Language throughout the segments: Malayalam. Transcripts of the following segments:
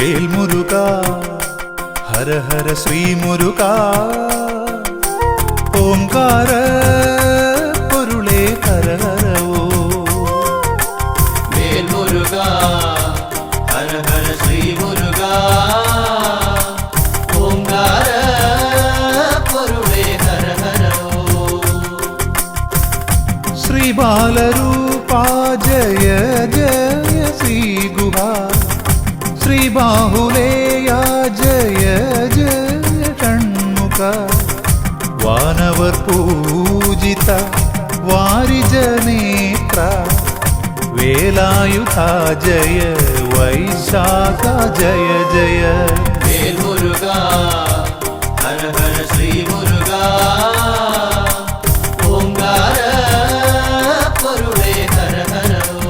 വേൽമുരുകാ ഹര ഹര ശ്രീ മുരുകാ ഓംകാര പൊരുളേ ഹര ഹരവോ വേൽമുരുകാ ഹര ഹര ശ്രീ മുരുകാ ഓംകാര പൊരുളേ ഹര ഹരവോ ശ്രീ ബാലരൂപാ ജയ ജയ ശ്രീ ഗുഹാ ശ്രീ ബാഹുലേയാ ജയ ജയ ഷൺമുഖ വാനവർ പൂജിത വാരിജനേത്ര വേലായുധ ജയ വൈശാഖ ജയ ജയ വേൽമുരുകാ ഹര ഹര ശ്രീ മുരുകാ ഓംകാര പൊരുളേ ഹര ഹരവോ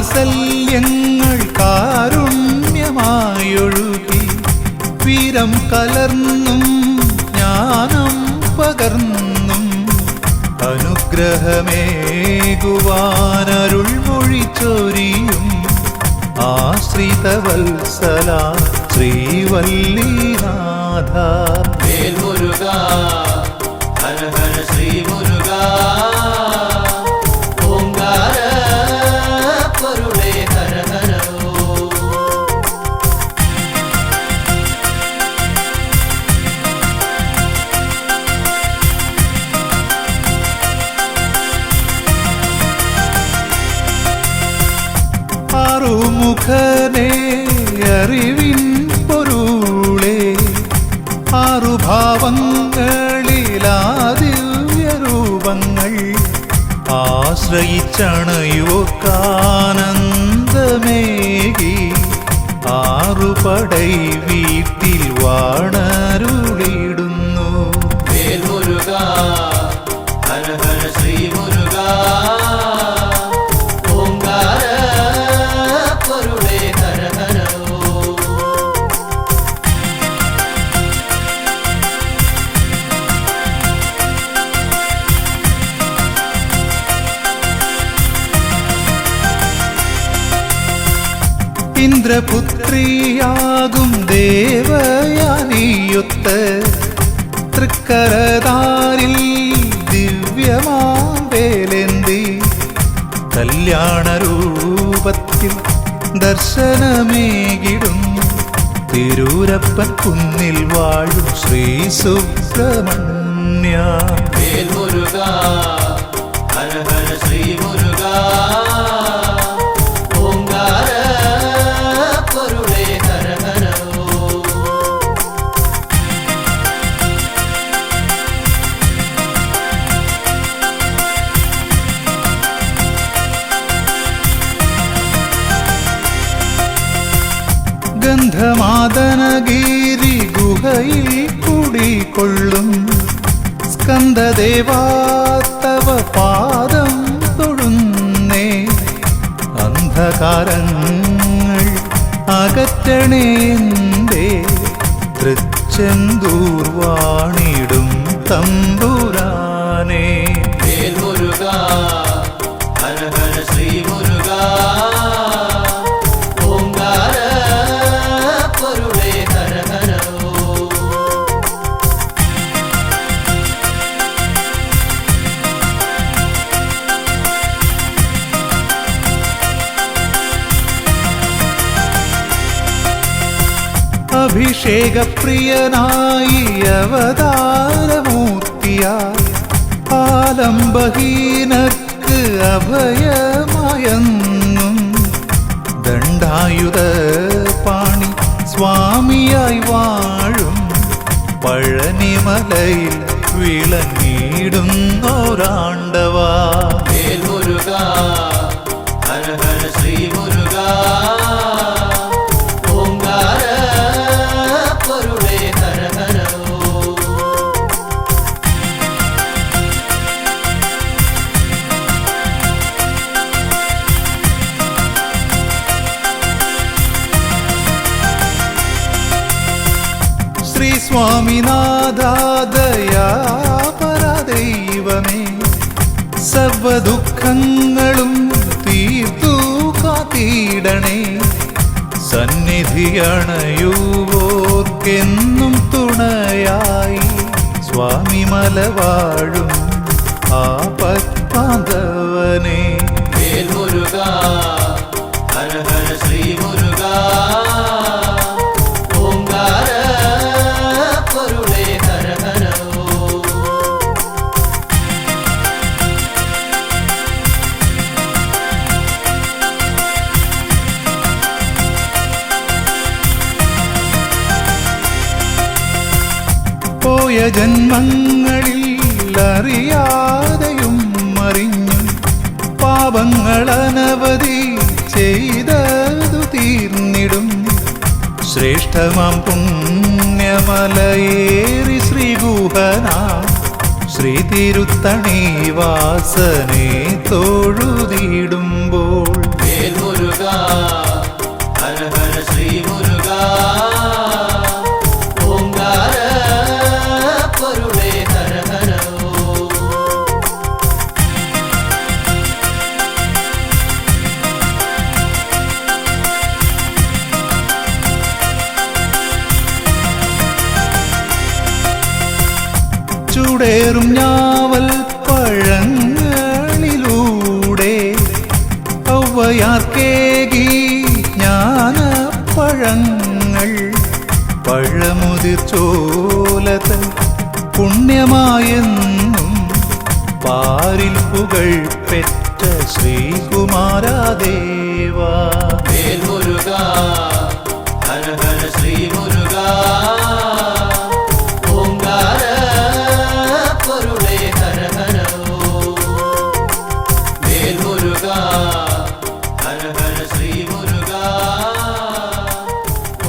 സ്നേഹവാത്സല്യങ്ങൾ കാരുണ്യമായൊഴുകി വീരം കലർന്നും ജ്ഞാനം പകർന്നും അനുഗ്രഹമേകുവാനരുൾ മൊഴിച്ചൊരിയും ആശ്രിതവത്സല ശ്രീവല്ലിനാഥ വേൽമുരുകാ ഹര ഹര ശ്രീ മുരുകാ ഓംകാര പൊരുളേ ഹര ഹരവോ ആറുമുഖനേ അറിവിൻ പൊരുളേ ആറുഭാവങ്ങളിലാദിവ്യരൂപങ്ങൾ ആശ്രയിച്ചണയോർക്കാനന്ദമേകി ആറുപടൈ വീട്ടിൽ വാണരുളിടുന്നു വേൽമുരുകാ ഹര ഹര ശ്രീ മുരുകാ ഓംകാര പൊരുളേ ഹര ഹരവോ ഇന്ദ്രപുത്രിയാകും ദേവയാനിയൊത്ത് തൃക്കരതാരിൽ ദിവ്യമാവേലേന്തി കല്യാണരൂപത്തിൽ ദർശനമേകിടുന്നു തിരൂരപ്പൻ കുന്നിൽ വാഴും ശ്രീ സുബ്രഹ്മണ്യ വേൽമുരുകാ ഹര ഹര ശ്രീ മുരുകാ ഓംകാര പൊരുളേ ഹര ഹരവോ ഗന്ധമാദനഗിരി ഗുഹയിൽ കുടികൊള്ളും സ്കന്ദദേവാ തവ പാദം തൊഴുന്നേ അന്ധകാരങ്ങൾ അകറ്റണേന്തേ തൃച്ചെന്തൂർ വാണിടും തമ്പുരാനേ വേൽമുരുകാ ഹര ഹര ശ്രീ മുരുകാ ഓംകാര പൊരുളേ ഹര ഹരവോ അഭിഷേകപ്രിയനായി അവതാരമൂർത്തിയായി ആലംബഹീനർക്ക് അഭയമായെന്നും ദണ്ഡായുധ പാണി സ്വാമിയായി വാഴും പഴനിമലയിലെ ശബരിമലയിൽ വിളങ്ങിടുന്നോരാണ്ടവാ. വേൽ മുരുക ഹര ഹര ശ്രീ മുരുക ഓംകാര പൊരുളേ ഹര ഹരോ. ശ്രീ സ്വാമിനാഥാദയാ പരദൈവമേ, സർവദുഃഖങ്ങളും തീർത്തു കാത്തിടണേ. സന്നിധിയണയുവോർക്കെന്നും തുണയായി സ്വാമിമല വാഴും ആപത്പാന്തവനേ. വേൽ മുരുക ഹര ഹര ശ്രീ മുരുക ഓംകാര പൊരുളേ ഹര ഹരോ. പോയ ജന്മങ്ങളിൽ അറിയാതെയും അറിഞ്ഞും പാപങ്ങളനവധി ചെയ്തതു തീർന്നിടും. ശ്രേഷ്ഠമാം പുണ്യമലയേറി ശ്രീഗുഹന ശ്രീ തിരുത്തണി വാസനെ തൊഴുതിടുമ്പോൾ. വേൽ മുരുക ഹര ഹര ശ്രീ മുരുക ഓംകാര പൊരുളേ ഹര ഹരോ. ചൂടേറും ഞാവൽ പഴങ്ങളിലൂടെ ഔവയാർക്കേകി ജ്ഞാനപ്പഴങ്ങൾ. പഴമുതിർ ചോലതൻ പുണ്യമായെന്നും പാരിൽ പുകൾ പെറ്റ ശ്രീകുമാരദേവാ. വേൽ മുരുക ഹര ഹര ശ്രീ മുരുക ഓംകാര പൊരുളേ ഹര ഹരോ. വേൽ മുരുക ഹര ഹര ശ്രീ മുരുക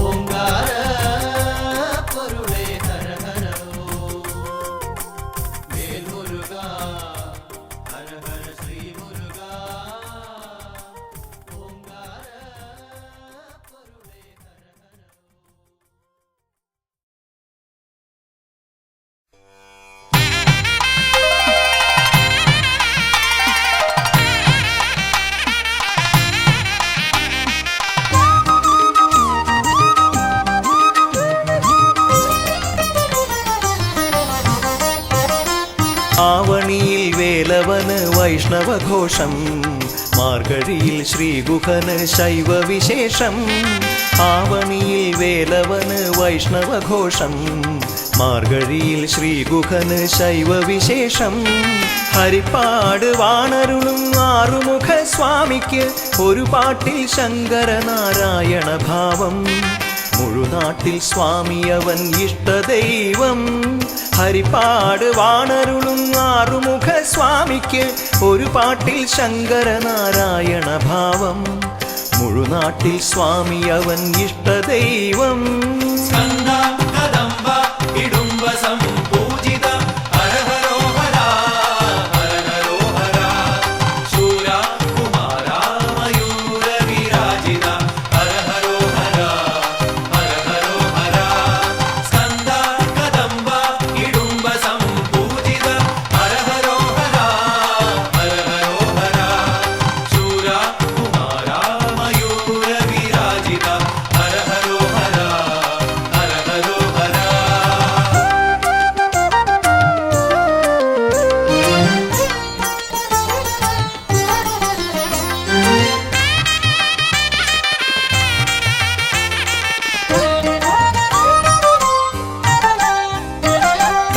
ഓംകാര പൊരുളേ ഹര ഹരോ. വേൽ മുരുക ഹര ഹര ശ്രീ മുരുക ഓംകാര പൊരുളേ ഹര ഹരോ. ആവണിയിൽ വേലവന് വൈഷ്ണവഘോഷം, മാർഗഴിയിൽ ശ്രീഗുഹന് ശൈവവിശേഷം. ആവണിയിൽ വേലവന് വൈഷ്ണവഘോഷം, മാർഗഴിയിൽ ശ്രീഗുഹന് ശൈവവിശേഷം. ഹരിപ്പാട് വാണരുളും ആറുമുഖ സ്വാമിക്ക് ഒരു പാട്ടിൽ ശങ്കരനാരായണ ഭാവം. മുഴുനാട്ടിൽ സ്വാമിയവൻ ഇഷ്ടദൈവം. ഹരിപ്പാട് വാണരുളും ആറുമുഖ സ്വാമിക്ക് ഒരു പാട്ടിൽ ശങ്കരനാരായണ ഭാവം. മുഴുനാട്ടിൽ സ്വാമിയവൻ ഇഷ്ടദൈവം.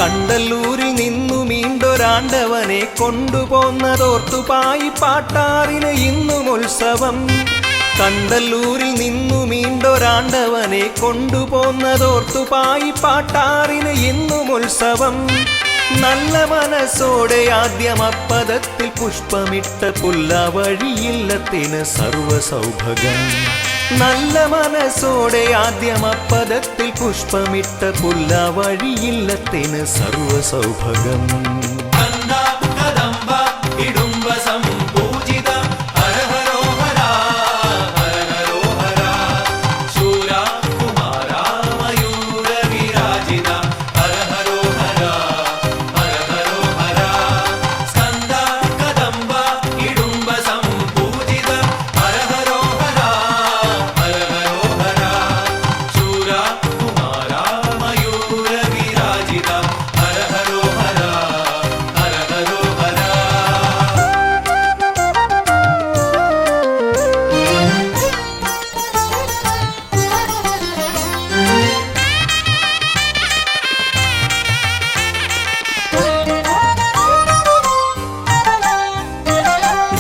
കണ്ടല്ലൂരിൽ നിന്നു മീണ്ടൊരാണ്ടവനെ കൊണ്ടുപോന്നതോർത്തുപായി പാട്ടാറിന് ഇന്നും ഉത്സവം. കണ്ടല്ലൂരിൽ നിന്നു മീണ്ടൊരാണ്ടവനെ കൊണ്ടുപോന്നതോർത്തുപായി പാട്ടാറിന് എന്നും ഉത്സവം. നല്ല മനസ്സോടെ ആദ്യം അപ്പദത്തിൽ പുഷ്പമിട്ട പുല്ലാവഴിയില്ലത്തിന് സർവസൗഭഗം. നല്ല മനസ്സോടെ ആദ്യം അപ്പദത്തിൽ പുഷ്പമിട്ട പുല്ലാവഴിയില്ലത്തിന് സർവസൗഭഗം.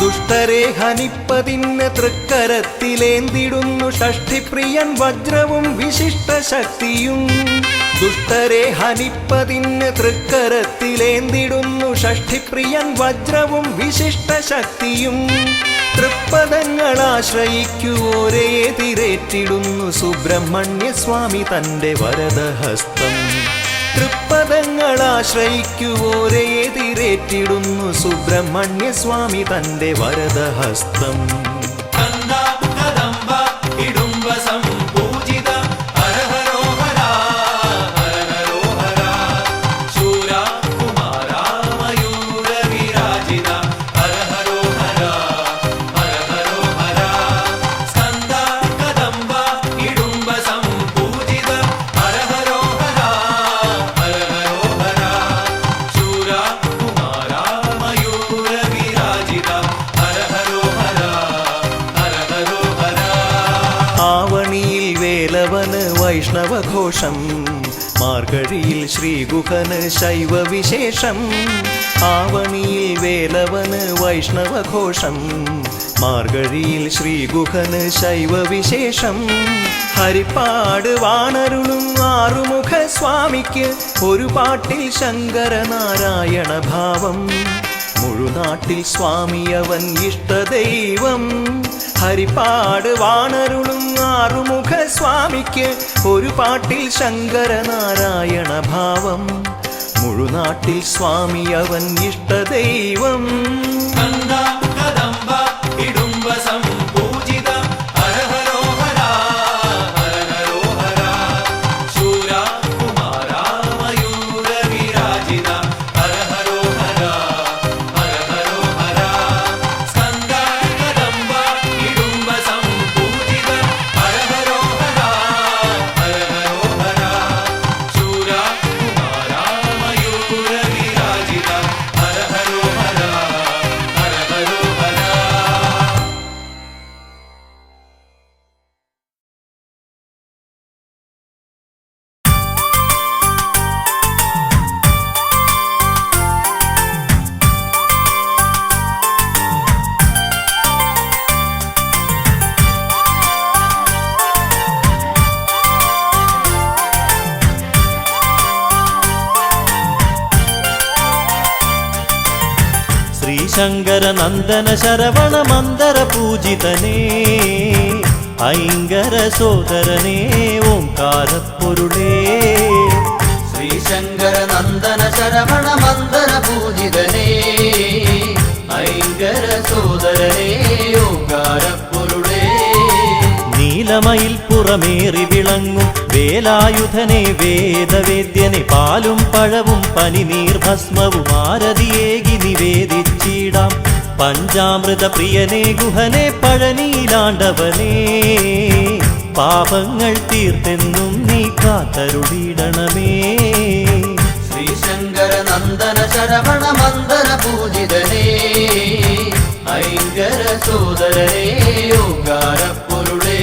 ദുഷ്ടരെ ഹനിപ്പതിന് തൃക്കരത്തിലേന്തിടുന്നു ഷഷ്ഠിപ്രിയൻ വജ്രവും വിശിഷ്ട ശക്തിയും. ദുഷ്ടരെ ഹനിപ്പതിന് തൃക്കരത്തിലേന്തിടുന്നു ഷഷ്ഠിപ്രിയൻ വജ്രവും വിശിഷ്ട ശക്തിയും. തൃപ്പദങ്ങളാശ്രയിക്കുവോരെ എതിരേറ്റിടുന്നു സുബ്രഹ്മണ്യസ്വാമി തന്റെ വരദഹസ്തം. തൃപ്പദങ്ങളാശ്രയിക്കുവോരെ എതിരേറ്റിടുന്നു സുബ്രഹ്മണ്യസ്വാമി തന്റെ വരദഹസ്തം. വൈഷ്ണവഘോഷം മാർഗഴിയിൽ ശ്രീഗുഹന് ശൈവവിശേഷം. ആവണിയിൽ വേലവന് വൈഷ്ണവഘോഷം മാർഗഴിയിൽ ശ്രീഗുഹന് ശൈവവിശേഷം. ഹരിപ്പാട് വാണരുളും ആറുമുഖ സ്വാമിക്ക് ഒരു പാട്ടിൽ ശങ്കരനാരായണ ഭാവം. മുഴുനാട്ടിൽ സ്വാമിയവൻ ഇഷ്ടദൈവം. ഹരിപ്പാട് വാണരുളും ആറുമുഖ സ്വാമിക്ക് ഒരു പാട്ടിൽ ശങ്കരനാരായണ ഭാവം. മുഴുനാട്ടിൽ സ്വാമിയവൻ ഇഷ്ടദൈവം. ശങ്കര നന്ദന ശരവണ മന്ദര പൂജിതനേ ഐങ്കര സോദരനേ ഓംകാരപ്പൊരുളേ. ശ്രീശങ്കര നന്ദന ശരവണ മന്ദര പൂജിതനേ ഐങ്കര സോദരനേ ഓംകാരപ്പൊരുളേ. നീലമയിൽ പുറമേറി വിളങ്ങും വേലായുധനെ വേദവേദ്യനെ പാലും പഴവും പനിനീർ ഭസ്മവും ആരതിയേകി നിവേദിച്ചിടാം. പഞ്ചാമൃത പ്രിയനെ ഗുഹനെ പഴനീലാണ്ടവനേ പാപങ്ങൾ തീർത്തെന്നും നീ കാത്തരുളിടണമേ. ശ്രീശങ്കര നന്ദന ശരവണ മന്ദര പൂജിതനേ ഐങ്കര സോദരനേ ഓംകാരപ്പൊരുളേ.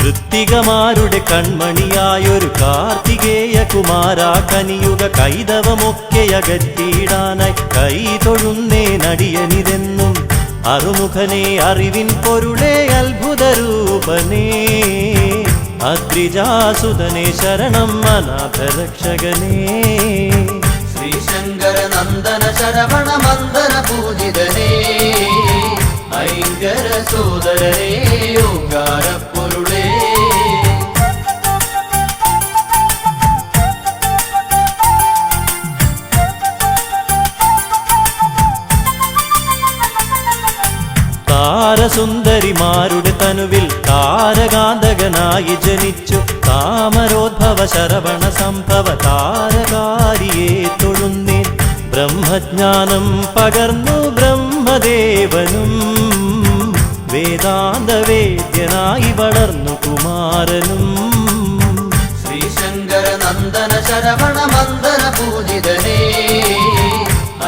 കൃത്തികമാരുടെ കൺമണിയായൊരു കാർത്തികേയ കുമാര കനിയുക കൈതവമൊക്കെ അകറ്റിയിടാനായി കൈ തൊഴുന്നേ നടിയനിതെന്നും അറുമുഖനെ അറിവിൻ പൊരുളെ അത്ഭുതരൂപനേ അദ്രിജാസുതനെ ശരണം അനാഥരക്ഷകനേ ശ്രീശങ്കര നന്ദന ശരവണ മന്ദന പൂജിതനേ ഐങ്കര സോദരനേ ഓങ്കാര പൊരുളേ താരസുന്ദരിമാരുടെ തനുവിൽ താരകാന്തകനായി ജനിച്ചു താമരോദ്ഭവ ശരവണ സംഭവ താരകാരിയെ തൊഴുന്നേൻ ബ്രഹ്മജ്ഞാനം പകർന്നു ബ്രഹ്മദേവനും വേദാന്തവേദ്യനായി വളർന്നു കുമാരനും ശ്രീശങ്കര നന്ദന ശരവണ മന്ദന പൂജിതനേ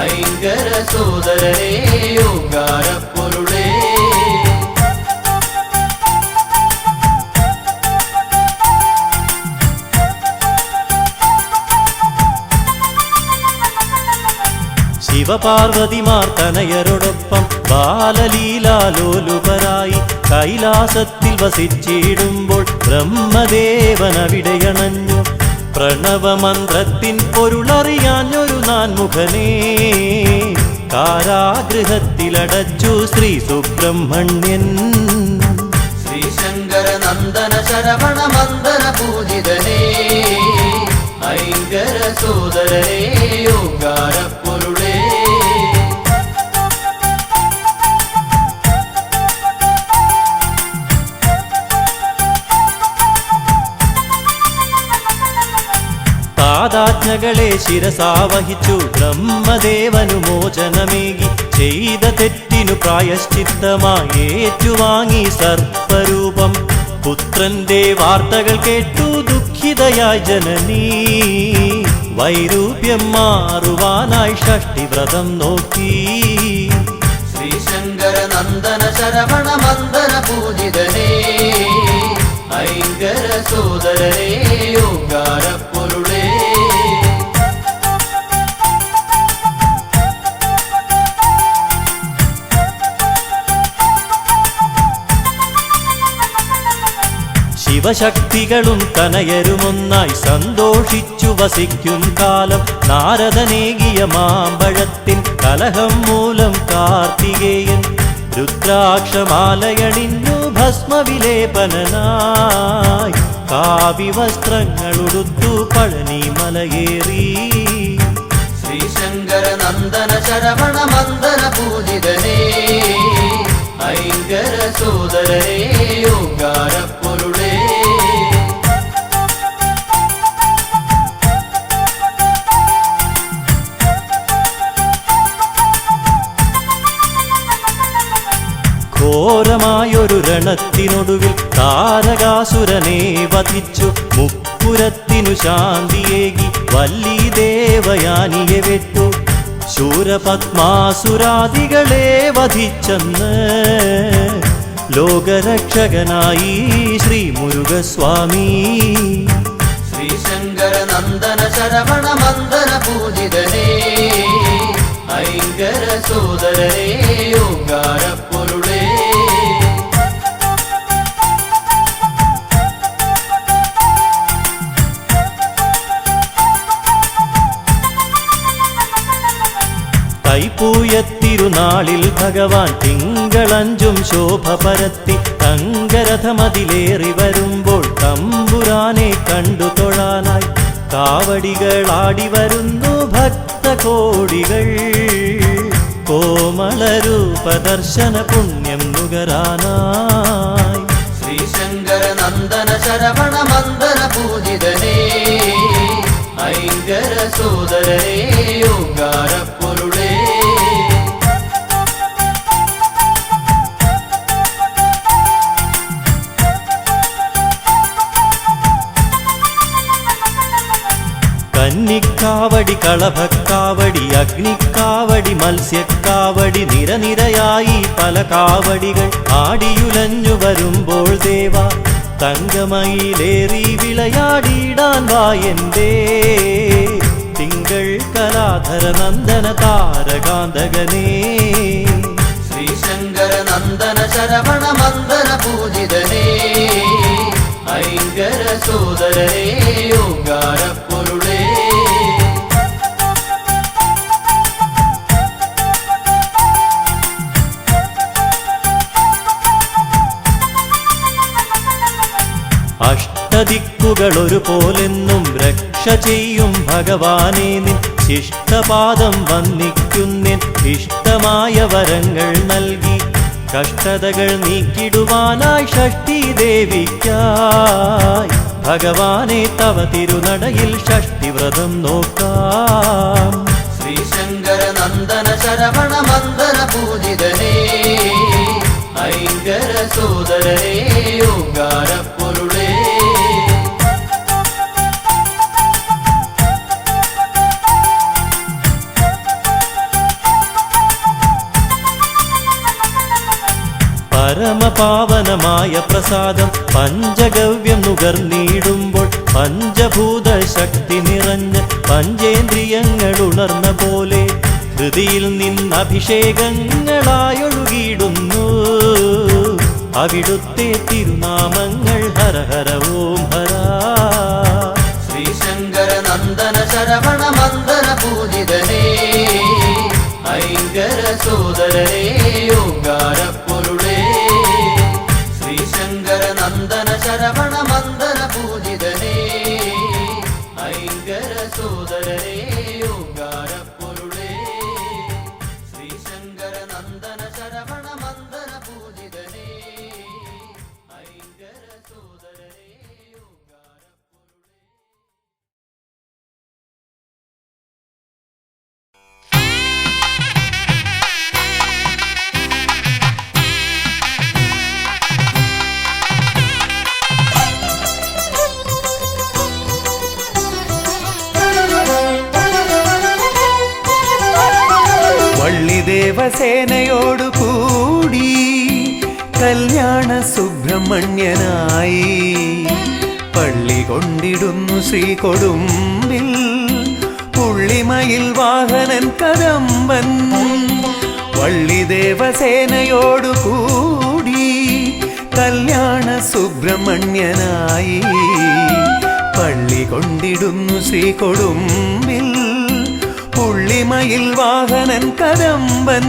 ഐങ്കര സോദരനേ ഓങ്കാര പൊരുളേ ശിവപാർവതിമാർ തനയരോടൊപ്പം ബാലലീലാലോലുപരായി കൈലാസത്തിൽ വസിച്ചിടുമ്പോൾ ബ്രഹ്മദേവനവിടെയണഞ്ഞു പ്രണവമന്ത്രത്തിൻ പൊരുളറിയാഞ്ഞൊരു നാൻമുഖനേ കാരാഗൃഹത്തിലടച്ചു ശ്രീ സുബ്രഹ്മണ്യൻ ശ്രീശങ്കര നന്ദന ശരവണ മന്ദന പൂജിതനേ ഐങ്കര സോദരനേ ഓങ്കാര പൊരുളേ താതാജ്ഞകളെ ശിരസാവഹിച്ചു ബ്രഹ്മദേവനു മോചനമേകി ചെയ്ത തെറ്റിനു പ്രായശ്ചിത്തമായി ഏറ്റുവാങ്ങി സർപ്പരൂപം പുത്രന്റെ വാർത്തകൾ കേട്ടു ദുഃഖിതയായി ജനനീ വൈരൂപ്യം മാറുവാനായി ഷഷ്ടിവ്രതം നോക്കി ശ്രീശങ്കര നന്ദന ശരവണ മന്ദന പൂജിതനേ ഐങ്കര സോദരനേ ഓങ്കാര പൊരുളേ ശിവശക്തികളും തനയരുമൊന്നായി സന്തോഷിച്ചു വസിക്കും കാലം നാരദനേകിയ മാമ്പഴത്തിൻ കലഹം മൂലം കാർത്തികേയൻ രുദ്രാക്ഷമാലയണിഞ്ഞു ഭസ്മവിലേപനായി കാവ്യവസ്ത്രങ്ങളുടുത്തു പഴനി മലയേറി ശ്രീശങ്കര നന്ദന ശരവണ മന്ദന പൂജിതനേ ഐങ്കര സോദരനേ ഓങ്കാര പൊരുളേ ഘോരമായൊരു രണത്തിനൊടുവിൽ താരകാസുരനെ വധിച്ചു മുപ്പുരത്തിനു ശാന്തിയേകി വല്ലി ദേവയാനിയെ വെട്ടു ശൂരപത്മാസുരാദികളെ വധിച്ചെന്ന് ലോകരക്ഷകനായി ശ്രീ മുരുകസ്വാമി ശ്രീശങ്കര നന്ദന ശരവണ മന്ദന പൂജിതനേ ഐങ്കര സോദരനേ ഓങ്കാര പൊരുളേ തൈപ്പൂയത്തിരുനാളിൽ ഭഗവാൻ തിങ്കളഞ്ചും ശോഭ പരത്തി തങ്കരഥമതിലേറി വരുമ്പോൾ തമ്പുരാനെ കണ്ടു തൊഴാനായി കാവടികളാടി വരുന്നു ഭക്തകോടികൾ കോമളരൂപദർശന പുണ്യം നുകരാനായി ശ്രീശങ്കര നന്ദന ശരവണ മന്ദന പൂജിതനേ ഐങ്കര സോദരനേ ഓങ്കാര പൊരുളേ കന്നിക്കാവടി കളഭക്കാവടി അഗ്നിക്കാവടി മത്സ്യക്കാവടി നിരനിരയായി പല കാവടികൾ ആടിയുലഞ്ഞു വരുമ്പോൾ ദേവ തങ്കമയിലേറി വിളയാടിയിടാൻ വായന്റെ തിങ്കൾ കലാധര നന്ദന താരകാന്തകനേ ശ്രീശങ്കര നന്ദന ശരവണ മന്ദന പൂജിതനേ ഐങ്കര സോദരനേ ഓങ്കാര പൊരുളേ അഷ്ടദിക്കുകൾ ഒരുപോലെന്നും രക്ഷ ചെയ്യും ഭഗവാനെ നിൻ ശിഷ്ടപാദം വന്ദിക്കുന്നിൻ ഇഷ്ടമായ വരങ്ങൾ നൽകി കഷ്ടതകൾ നീക്കിടുവാനായി ഷഷ്ഠി ദേവിക്കായി ഭഗവാനെ തവ തിരുനടയിൽ ഷഷ്ഠിവ്രതം നോക്കാം ശ്രീശങ്കര നന്ദന ശരവണ മന്ദന പൂജിതനേ ഐങ്കര സോദരനേ ഓങ്കാര പൊരുളേ പരമപാവനമായ പ്രസാദം പഞ്ചഗവ്യം നുകർന്നിടുമ്പോൾ പഞ്ചഭൂത ശക്തി നിറഞ്ഞ് പഞ്ചേന്ദ്രിയങ്ങൾ ഉണർന്ന പോലെ ഹൃദിയിൽ നിന്നഭിഷേകങ്ങളായൊഴുകിയിടുന്നു അവിടുത്തെ തിരുനാമങ്ങൾ ഹര ഹര ഓം ഹര ശ്രീശങ്കര നന്ദന ശരവണ മന്ദന പൂജിതനേ ഐങ്കര സോദരനേ ഓങ്കാര പൊരുളേ ശ്രീശങ്കര നന്ദന ശരവണ മന്ദന പൂജിതനേ ഐങ്കര സോദരനേ ഓങ്കാര പൊരുളേ ശ്രീശങ്കര നന്ദന ശരവണ മന്ദന പൂജിതനേ ഐങ്കര സോദരനേ ഓങ്കാര പൊരുളേ വള്ളിദേവസേനയോടു കൂടി കല്യാണ സുബ്രഹ്മണ്യനായി പള്ളി കൊണ്ടിടുന്നു ശ്രീകൊടുമ്പിൽ പുള്ളിമയിൽ വാഹനൻ കദംബൻ വള്ളിദേവസേനയോടു കൂടി കല്യാണ സുബ്രഹ്മണ്യനായി പള്ളി കൊണ്ടിടുന്നു ശ്രീകൊടുമ്പിൽ പുള്ളിമയിൽ വാഹനൻ കദംബൻ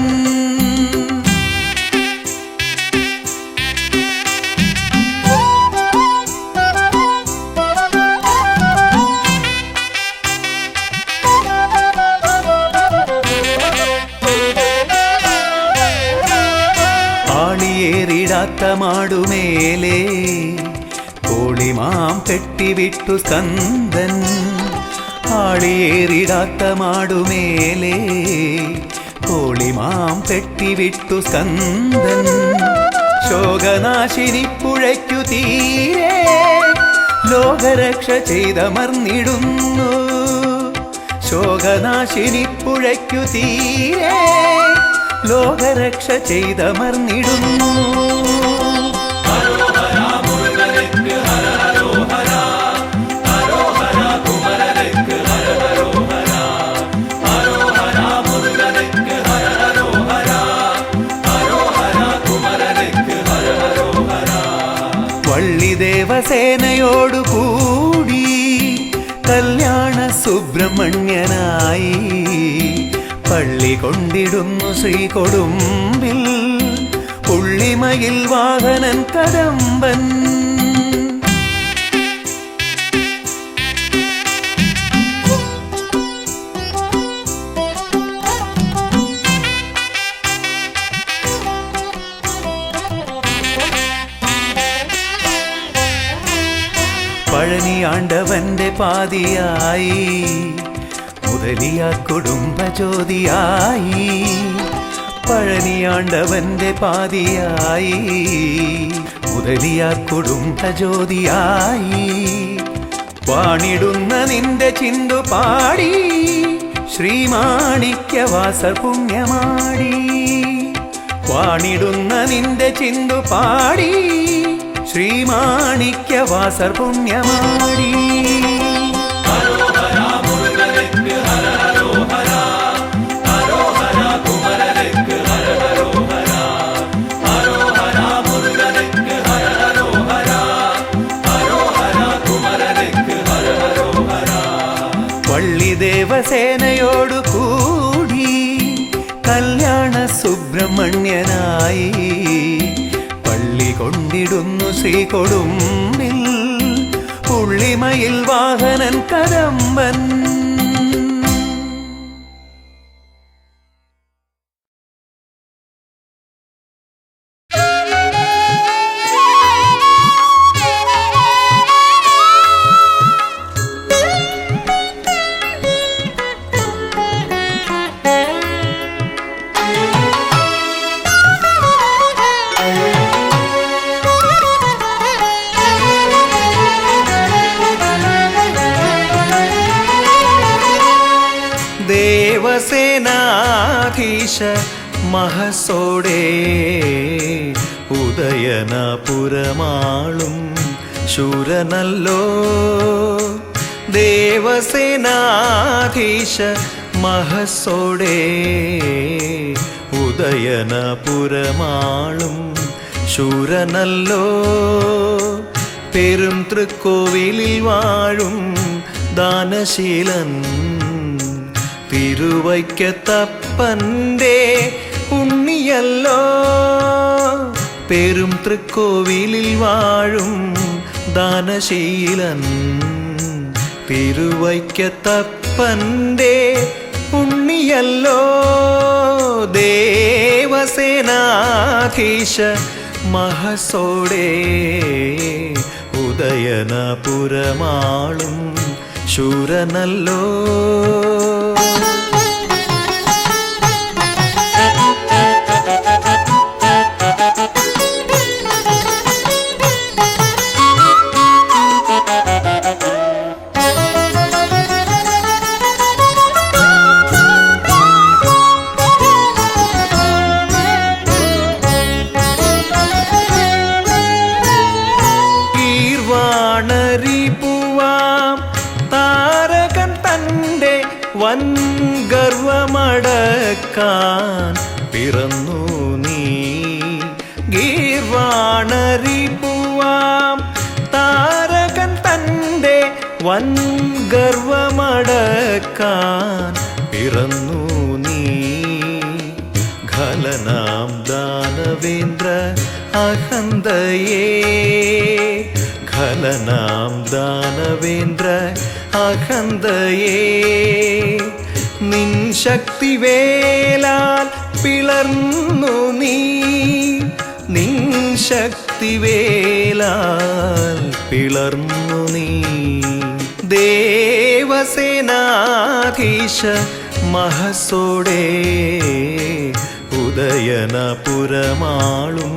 ആളിയേറിടാത്ത മാടുമേലേ കോളിമാം കെട്ടിവിട്ടു സ്കന്ദൻ ആളിയേറിടാത്ത മാടുമേലേ കോളിമാം കെട്ടിവിട്ടു സ്കന്ദൻ ശോകനാശിനി പുഴയ്ക്കു തീരെ ലോകരക്ഷ ചെയ്തമർന്നിടുന്നു ശോകനാശിനി പുഴയ്ക്കു തീരെ ലോകരക്ഷ ചെയ്തമർന്നിടുന്നു വള്ളിദേവസേനയോടു കൂടി കല്യാണ സുബ്രഹ്മണ്യനായി പള്ളി കൊണ്ടിടുന്നു ശ്രീകൊടുമ്പിൽ പുള്ളിമയിൽ വാഹനൻ കദംബൻ പഴനിയാണ്ടവന്റെ പാതിയായി മുതലിയ കുടുംബജ്യോതിയായി പഴനിയാണ്ടവന്റെ പാതിയായി മുതലിയ കുടുംബജ്യോതിയായി വാണിടുന്ന നിന്റെ ചിന്തു പാടി ശ്രീമാണിക്യവാസ പുണ്യമാടി വാണിടുന്ന നിന്റെ ചിന്തു പാടി ശ്രീമാണിക്യവാസർ പുണ്യമാടി ദേവസേനയോടു കൂടി കല്യാണ സുബ്രഹ്മണ്യനായി പള്ളി കൊണ്ടിടുന്നു ശ്രീകൊടുമ്പിൽ പുള്ളിമയിൽ വാഹനൻ കദംബൻ. ദേവസേനാധീശ മഹസോടെ ഉദയനപുരമാളും ശൂരനല്ലോ. ദേവസേനാധീശ മഹസോടെ ഉദയനപുരമാളും ശൂരനല്ലോ. പെരും തൃക്കോവിലിൽ വാഴും ദാനശീലൻ തിരുവൈക്കത്തപ്പൻ്റെ ഉണ്ണിയല്ലോ. പെരും തൃക്കോവിലിൽ വാഴും ദാനശീലൻ തിരുവൈക്കത്തപ്പൻ്റെ ഉണ്ണിയല്ലോ. ദേവസേനാധീശ മഹസോടെ ഉദയനപുരമാളും ശൂരനല്ലോ. വൻ ഗർവമടക്കാൻ പിറന്നു നീ. ഗീർവാണരിപുവാം താരകൻ തൻ്റെ വൻ ഗർവമടക്കാൻ പിറന്നു നീ. ഖലനാം ദാനവേന്ദ്ര അഹന്തയേ. ഖലനാം ദാനവേന്ദ്ര അഹന്തയേ. നിൻ ശക്തിവേലാൽ പിളർന്നു നീ. നിൻ ശക്തിവേലാൽ പിളർന്നു നീ. ദേവസേനാധീശ മഹസോടെ ഉദയനപുരമാളും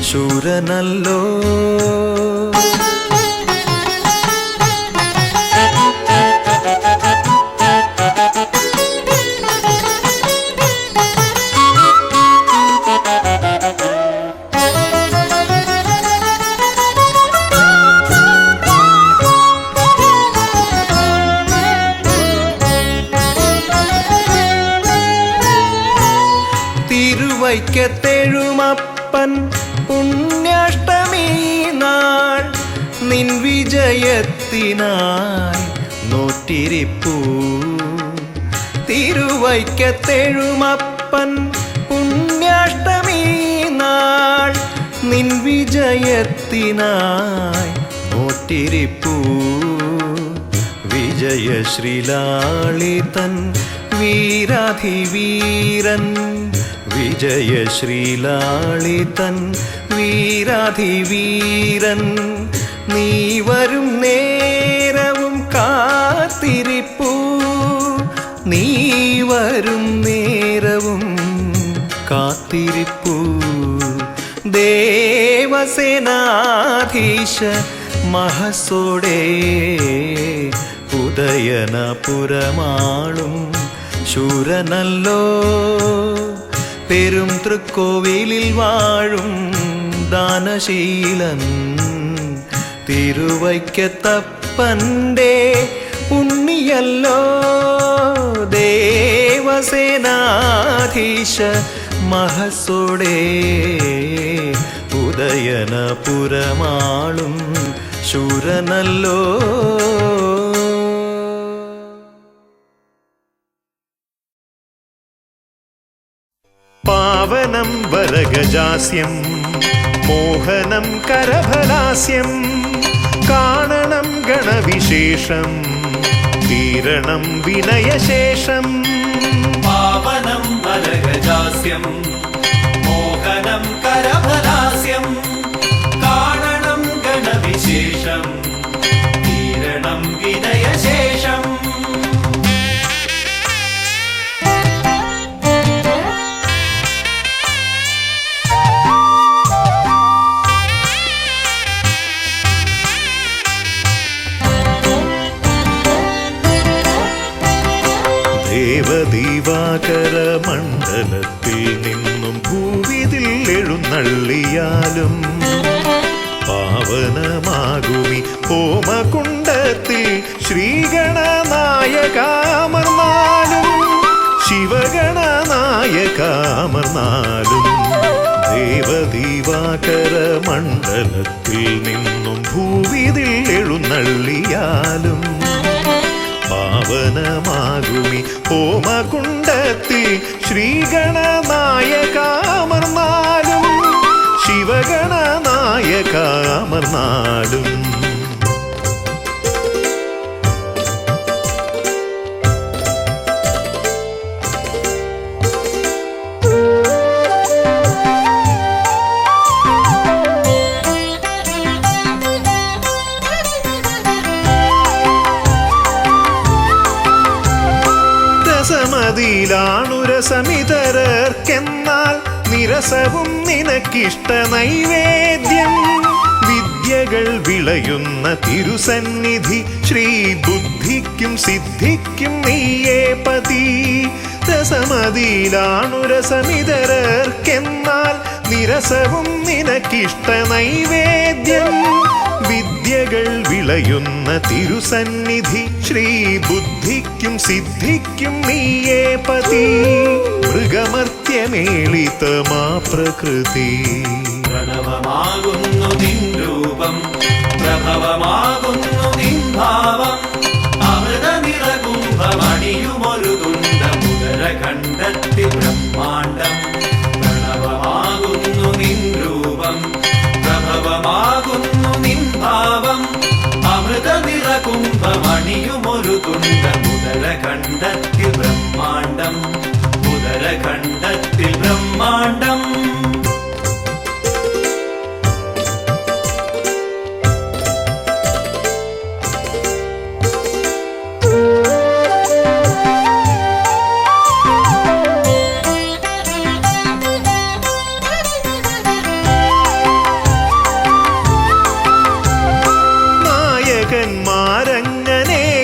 ശൂരനല്ലോ. തിരുവൈക്കത്തെഴുമപ്പൻ പുണ്യാഷ്ടമി നാൾ നിൻ വിജയത്തിനായി നോറ്റിരിപ്പൂ. തിരുവൈക്കത്തെഴുമപ്പൻ പുണ്യാഷ്ടമി നാൾ നിൻ വിജയത്തിനായി നോറ്റിരിപ്പൂ. വിജയശ്രീലാളിതൻ വീരാധിവീരൻ. വിജയശ്രീലാളിതൻ വീരാധിവീരൻ. നീ വരും നേരവും കാത്തിരിപ്പൂ. നീ വരും നേരവും കാത്തിരിപ്പൂ. ദേവസേനാധീശ മഹസോടെ ഉദയനപുരമാളും ശൂരനല്ലോ. പെരും തൃക്കോവിലിൽ വാഴും ദാനശീലൻ തിരുവൈക്കത്തപ്പൻ്റെ ഉണ്ണിയല്ലോ ദേവസേനാധീശ മഹസ്സോടെ ഉദയനപുരമാളും ശൂരനല്ലോ. പാവനം വരഗജാസ്യം മോഹനം കരഫലാസ്യം കാണണം ഗണവിശേഷം തീരണം വിനയശേഷം. പാവനം വരഗജാസ്യം മോഹനം കരഫലാസ്യം കാണണം ഗണവിശേഷം തീരണം വിനയശേഷം. ദേവദീവാകര മണ്ഡലത്തിൽ നിന്നും ഭൂവിതിൽ എഴുന്നള്ളിയാലും പാവനമാകുമി ഹോമകുണ്ടത്തിൽ ശ്രീഗണനായകാമർന്നാലും ശിവഗണനായകാമർന്നാലും ദേവദീവാകര മണ്ഡലത്തിൽ നിന്നും ഭൂവിതിൽ എഴുന്നള്ളിയാലും പാവനമാകുമി ഹോമകുണ്ടത്തിൽ ശ്രീഗണനായകാമർന്നാലും ശിവഗണനായകാമർന്നാലും. രസമതിയിലാണുരസമിതരർക്കെന്നാൽ നിരസവും നിനക്കിഷ്ട നൈവേദ്യം. വിദ്യകൾ വിളയുന്ന തിരുസന്നിധി ശ്രീബുദ്ധിക്കും സിദ്ധിക്കും നീയേ പതി. രസമതിയിലാണുരസമിതരർക്കെന്നാൽ നിരസവും നിനക്കിഷ്ട നൈവേദ്യം. വിദ്യകൾ വിളയുന്ന തിരുസന്നിധി ശ്രീബുദ്ധിക്കും സിദ്ധിക്കും നീയേ പതി. മൃഗമർത്യമേളിതമാ പ്രകൃതി പ്രണവമാകുന്നു നിൻ രൂപം പ്രഭവമാകുന്നു നിൻ ഭാവം. അമൃത നിറകുംഭമണിയുമൊരു തുണ്ടമുദര കണ്ടെത്തി ബ്രഹ്മാണ്ടം. പ്രണവമാകുന്നു നിൻ രൂപം പ്രഭവമാകുന്നു നിൻ ഭാവം. അമൃത നിറകുംഭമണിയുമൊരു തുണ്ടമുദര കണ്ടെത്തി ബ്രഹ്മാണ്ടം. ഉദര കണ്ടെത്തി ബ്രഹ്മാണ്ടം.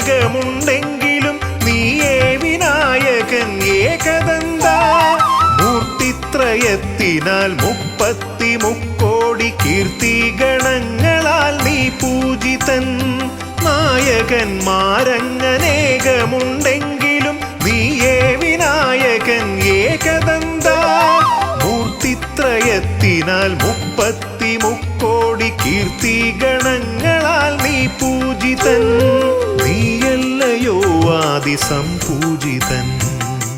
നായകന്മാരങ്ങനേകമുണ്ടെങ്കിലും നീയേ വിനായകൻ ഏകദന്ത. മൂർത്തിത്രയത്തിനാൽ 33 കീർത്തിഗണങ്ങളാൽ നീ പൂജിതൻ. നായകന്മാരങ്ങനേകമുണ്ടെങ്കിലും നീയേ വിനായകൻ ഏകദന്ത. മൂർത്തിത്രയത്തിനാൽ 33 കീർത്തിഗണങ്ങളാൽ നീ പൂജിതൻ. നീയല്ലയോ ആദിസംപൂജിതൻ.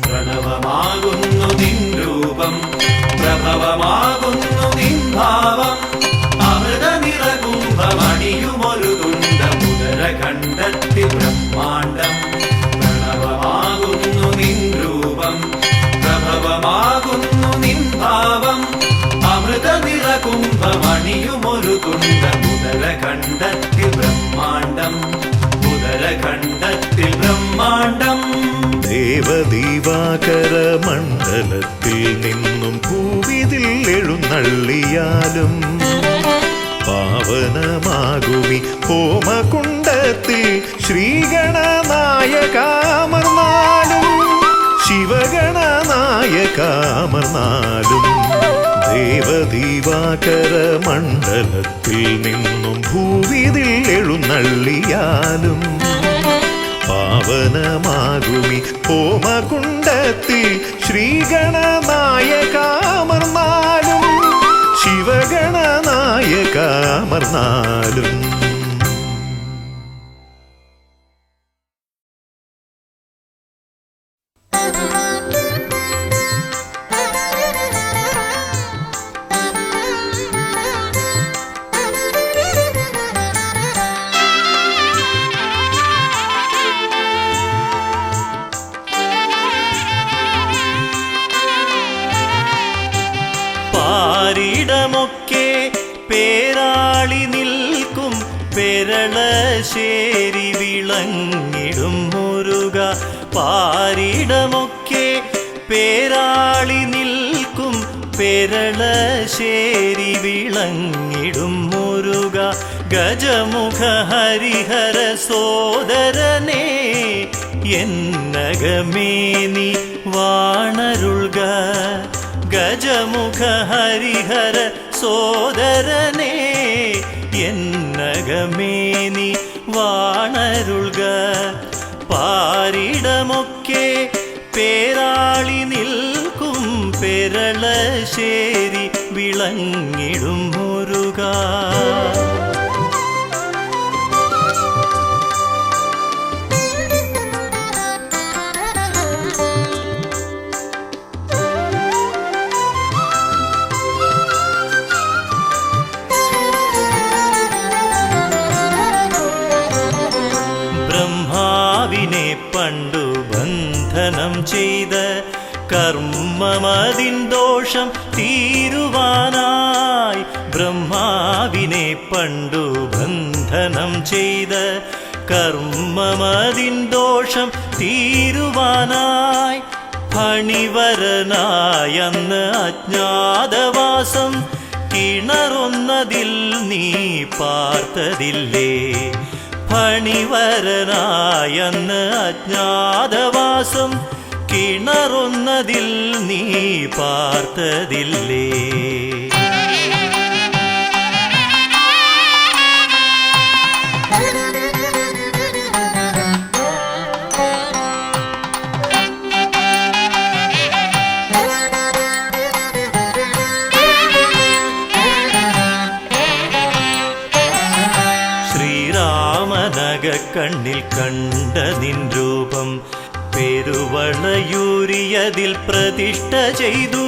പ്രണവമാകുന്നു നിൻ രൂപം പ്രഭവമാകുന്നു നിൻ ഭാവം. അമൃത നിറകുംഭമണിയുമൊരു തുണ്ടമുദര കണ്ടെത്തി ബ്രഹ്മാണ്ടം. പ്രണവമാകുന്നു നിൻ രൂപം പ്രഭവമാകുന്നു നിൻ ഭാവം. അമൃത നിറകുംഭമണിയുമൊരു തുണ്ടമുദര കണ്ടെത്തി ബ്രഹ്മാണ്ടം. ഉദര കണ്ടെത്തി ബ്രഹ്മാണ്ടം. ദേവദീവാകര മണ്ഡലത്തിൽ നിന്നും ഭൂവിതിൽ എഴുന്നള്ളിയാലും പാവനമാകുമി ഹോമകുണ്ടത്തിൽ ശ്രീഗണനായകാമർന്നാലും ശിവഗണനായകാമർന്നാലും. ദേവദീവാകര മണ്ഡലത്തിൽ നിന്നും ഭൂവിതിൽ എഴുന്നള്ളിയാലും പാവനമാകുമി ഹോമകുണ്ടത്തിൽ ശ്രീഗണനായകാമർന്നാലും ശിവഗണനായകാമർന്നാലും പാരിടമൊക്കെ പേരാളി നിൽക്കും പെരളശ്ശേരി വിളങ്ങിടും മുരുക. പാരിടമൊക്കെ പേരാളി നിൽക്കും പെരളശ്ശേരി വിളങ്ങിടും മുരുക. ഗജമുഖ ഹരിഹര സോദരനേ എന്നകമേനി വാണരുൾക. ഗജമുഖ ഹരിഹര സോദരനേ എന്നകമേനി വാണരുൾക. പാരിടമൊക്കെ പേരാളി നിൽക്കും പെരളശ്ശേരി വിളങ്ങിടും മുരുക. ബ്രഹ്മാവിനെ പണ്ടു ബന്ധനം ചെയ്ത കർമ്മമതിൻ ദോഷം തീരുവാനായി. ബ്രഹ്മാവിനെ പണ്ടു ബന്ധനം ചെയ്ത കർമ്മമതിൻ ദോഷം തീരുവാനായി. ഫണിവരനായന്ന് അജ്ഞാതവാസം കിണറൊന്നതിൽ നീ പാർത്തതില്ലേ. ഫണിവരനായന്ന് അജ്ഞാതവാസം കിണറൊന്നതിൽ നീ പാർത്തതില്ലേ. കണ്ണിൽ കണ്ട നിൻ രൂപം പെരുവളയൂരിയതിൽ പ്രതിഷ്ഠ ചെയ്തു.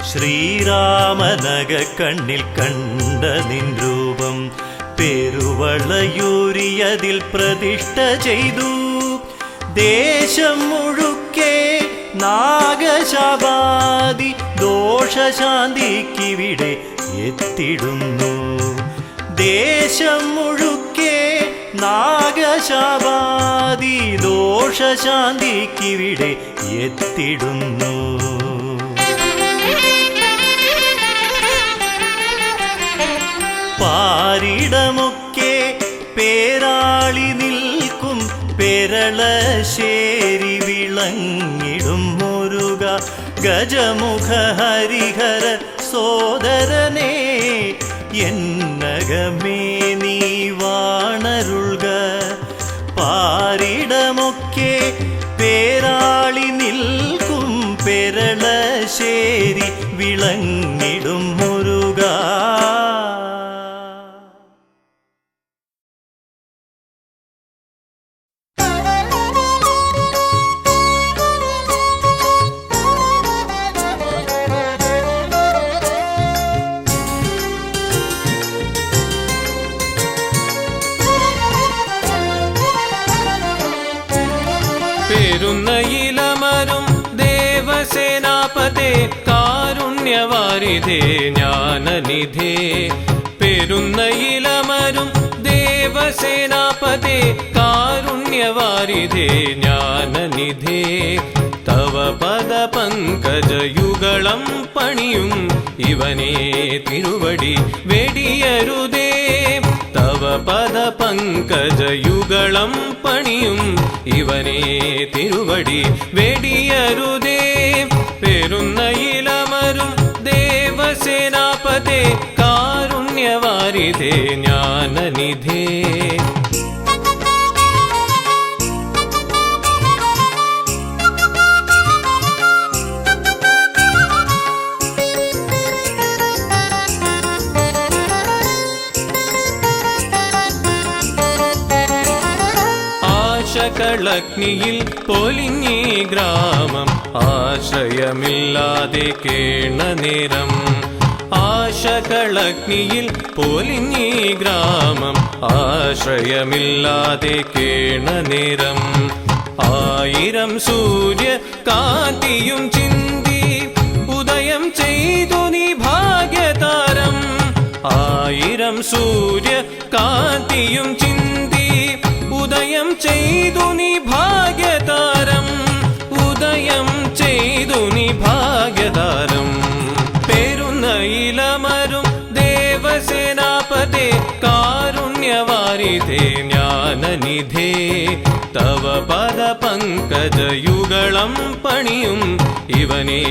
ശ്രീരാമനഗ കണ്ണിൽ കണ്ട നിൻ രൂപം പെരുവളയൂരിയതിൽ പ്രതിഷ്ഠ ചെയ്തു. ദേശം മുഴുക്കെ നാഗശാപാദി ദോഷശാന്തിക്കിവിടെ എത്തിടുന്നു. ദേശം മുഴുക്കെ നാഗശാപാദി ദോഷശാന്തിക്കിവിടെ എത്തിടുന്നു. പാരിടമൊക്കെ പേരാളി നിൽക്കും പെരളശ്ശേരി വിളങ്ങിടും മുരുക. ഗജമുഖ ഹരിഹര സോദരനേ എന്നകമേനി വാണരുൾക. പാരിടമൊക്കെ പേരാളി നിൽക്കും പെരളശ്ശേരി വിളങ്ങിടും മുരുക. പെരുന്നയിലമരും ദേവസേനാപതേ കാരുണ്യവാരിധേ ജ്ഞാനനിധേ. പെരുന്നയിലമരും ദേവസേനാപതേ കാരുണ്യവാരിധേ ജ്ഞാനനിധേ. തവ പദ പങ്കജയുഗളം പണിയും ഇവനേ തിരുവടി വെടിയരുതേ. തവ പദ പങ്കജയുഗളം പണിയും ഇവനേ തിരുവടി വെടിയരുതേ. പെരുന്നയിലമരും ദേവസേനാപതേ വാരിധേ ജ്ഞാനനിധേ ആശകളഗ്നിയിൽ പൊലിഞ്ഞീ ഗ്രാമം ആശ്രയമില്ലാതെ കേണനേരം ആശകളഗ്നിയിൽ പൊലിഞ്ഞീ ഗ്രാമം ആശ്രയമില്ലാതെ കേണനേരം ആയിരം സൂര്യ കാന്തിയും ചിന്തി ഉദയം ചെയ്തു നീ ഭാഗ്യതാരം ആയിരം സൂര്യ കാന്തിയും ചിന്തി ഉദയം ചെയ്തു നീ ഭാഗ്യതാരം ഉദയം ചെയ്തു നീ ഭാഗ്യതാരം പേരുന്ന ഇലമരും ദേവസേനാപതേ കാരുണ്യവാരിധേ ജ്ഞാനനിധേ തവ പദ പങ്കജയുഗളം പണിയും ഇവനേ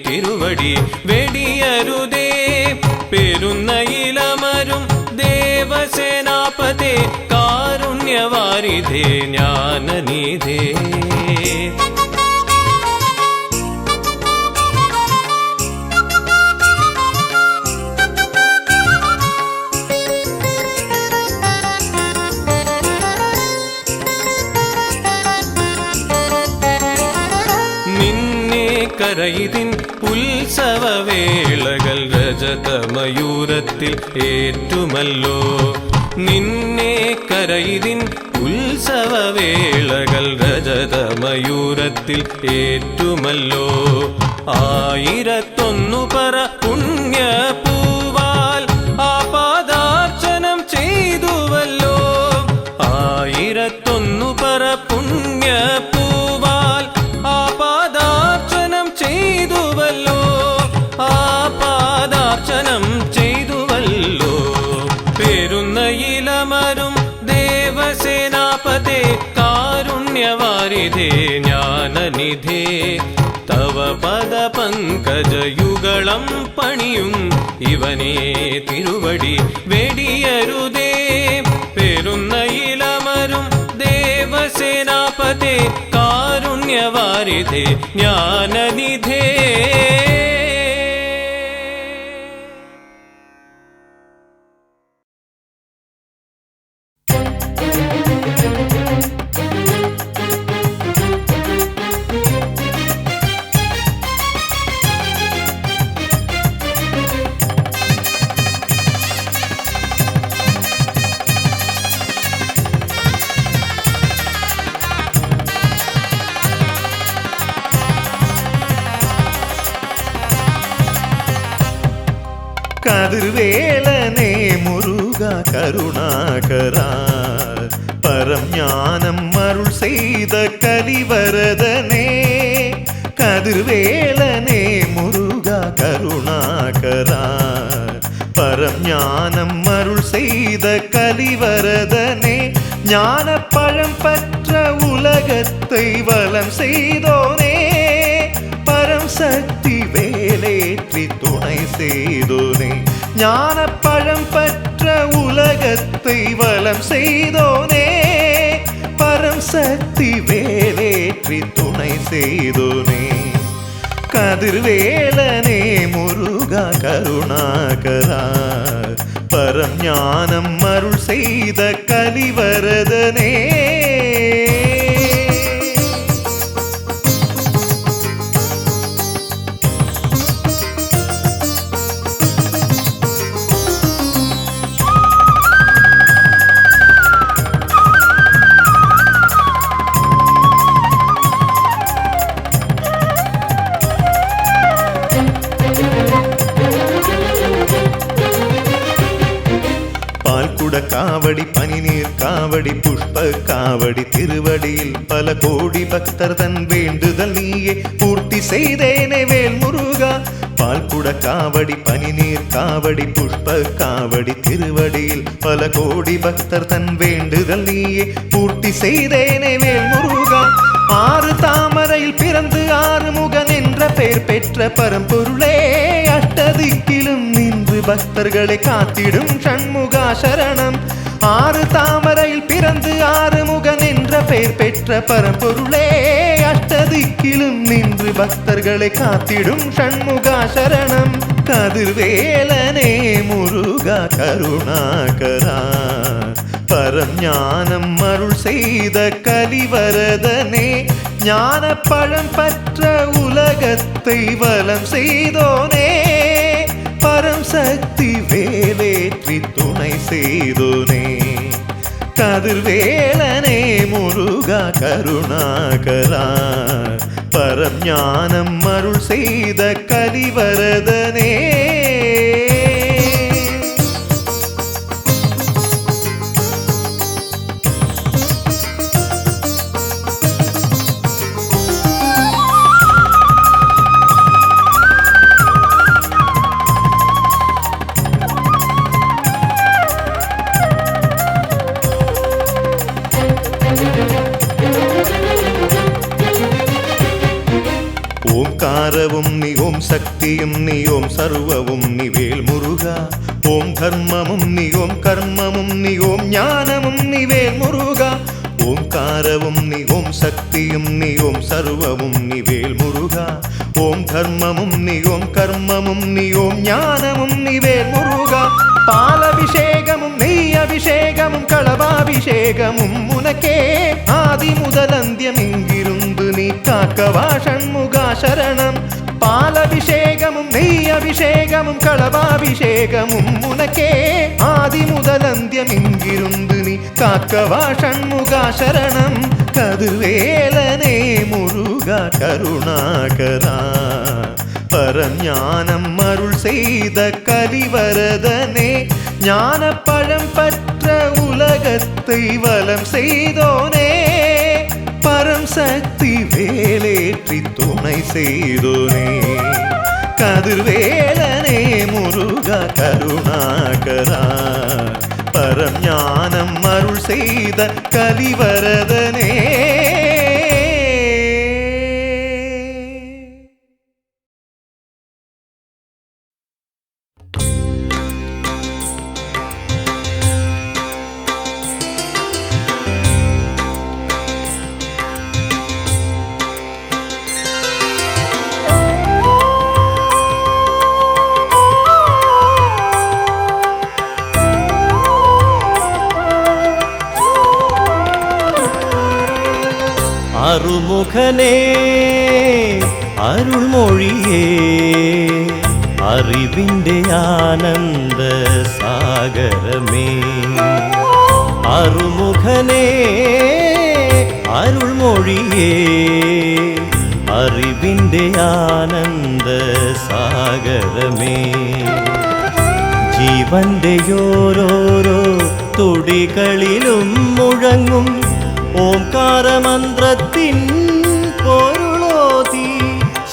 തിരുവടി വെടിയരുതേ പേരുന്ന ഇലമരും ദേവസേനാപതേ കാരുണ്യവാരിധേ ജ്ഞാനനിധേ നിന്നെ കരയിതിൻ ഉത്സവവേളകൾ രജതമയൂരത്തിൽ ഏറ്റുമല്ലോ നിന്നെ കരയിതിൻ ഉത്സവവേളകൾ രജതമയൂരത്തിൽ ഏറ്റുമല്ലോ ആയിരത്തൊന്നു പറ പുണ്യപൂവാൽ ആപാദാർച്ചനം ചെയ്തുവല്ലോ ആയിരത്തൊന്നു പറ പുണ്യപൂവാൽ ആപാദാർച്ചനം ചെയ്തുവല്ലോ ആപാദാർച്ചനം ചെയ്തുവല്ലോ പേരുന്ന ഇലമരും ദേവസേനാപതേ കാരുണ്യവാരിധേ ജ്ഞാനനിധേ തവ പദ പങ്കജയുഗളം പണിയും ഇവനേ തിരുവടി വെടിയരുതേ പേരുന്ന ഇലമരും ദേവസേനാപതേ കാരുണ്യവാരിധേ ജ്ഞാനനിധേ കതിർവേലനേ മുരുക കരുണാകരാ പരം ஞானம் அருள் செய்த கலிவரதனே கதிர்வேலனே முருகா கருணாகரா பரம் ஞானம் அருள் செய்த கலிவரதனே ஞான பழம் பற்ற உலகத்தை வலம் செய்தோனே பரம் சக்தி வேலேற்றி துணை செய்தோனே ஞான பழம் பற்ற உலகத்தை வலம் செய்தோனே பரம் சக்தி வேலேற்றி துணை செய்தோனே கதிர்வேலனே முருகா கருணாகரா பரம் ஞானம் அருள் செய்த கலிவரதனே காவடி பனிநீர் காவடி புஷ்ப காவடி திருவடியில் பல கோடி பக்தர் தன் வேண்டுதல் நீயே பூர்த்தி செய்தேனே வேல் முருகா பால்குட காவடி பனிநீர் காவடி புஷ்ப காவடி திருவடியில் பல கோடி பக்தர் தன் வேண்டுதல் நீயே பூர்த்தி செய்தேனே வேல் முருகா ஆறு தாமரையில் பிறந்து ஆறுமுகன் என்ற பெயர் பெற்ற பரம்பொருளே அஷ்டதிக்கிலும் நின்று பக்தர்களை காத்திடும் ஷண்முகா சரணம். ஆறு தாமரையில் பிறந்து ஆறுமுகன் என்ற பெயர் பெற்ற பரம்பொருளே, அஷ்டதிக்கிலும் நின்று பக்தர்களை காத்திடும் ஷண்முகா சரணம். கதிர்வேலனே முருகா கருணாகரா, பரம் ஞானம் அருள் செய்த கலிவரதனே, ஞான பழம் பற்ற உலகத்தை வலம் செய்தோனே, பரம் சக்தி வேலேற்றி துணை செய்தோனே. கதிர்வேலனே முருகா கருணாகரா, பரம் ஞானம் அருள் செய்த கலிவரதனே. ஓம்காரவும் நீ, ஓம் சக்தியும் நீ, ஓம் சர்வவும் நீ வேல் முருகா. ஓம் தர்மமும் நீ, ஓம் கர்மமும் நீ, ஓம் ஞானமும் நீ வேல் முருகா. ஓம்காரவும் நீ, ஓம் சக்தியும் நீ, ஓம் சர்வவும் நீ வேல் முருகா. ஓம் தர்மமும் நீ, ஓம் கர்மமும் நீ, ஓம் ஞானமும் நீ வேல் முருகா. பாலபிஷேகமும் நெய் அபிஷேகமும் களபாபிஷேகமும் உனக்கே, ஆதி முதல் அந்தியம் இங்கிருந்து நீ காக்கவா ஷண்முகா சரணம். பாலபிஷேகமும் நெய் அபிஷேகமும் களபாபிஷேகமும் உனக்கே, ஆதி முதல் அந்தியம் இங்கிருந்து நீ காக்கவா ஷண்முகா சரணம். கதிர்வேலனே முருகா கருணாகரா, பரம் ஞானம் அருள் செய்த கலிவரதனே, ஞான பழம் பற்ற உலகத்தை வலம் செய்தோனே, பரம் சக்தி வேலேற்றி துணை செய்தோனே. கதிர்வேலனே முருகா கருணாகரா, பரம் ஞானம் அருள் செய்த கலிவரதனே. அருமுகனே அருள்மொழியே, அறிவிൻ്റെ ஆனந்த சாகரமே. அருமுகனே அருள்மொழியே, അറിവിൻ്റെ ആനന്ദ സാഗരമേ. ജീവന്റെ ഓരോരോ തുടികളിലും മുഴങ്ങും ഓംകാരമന്ത്രത്തിൻ പൊരുളോതി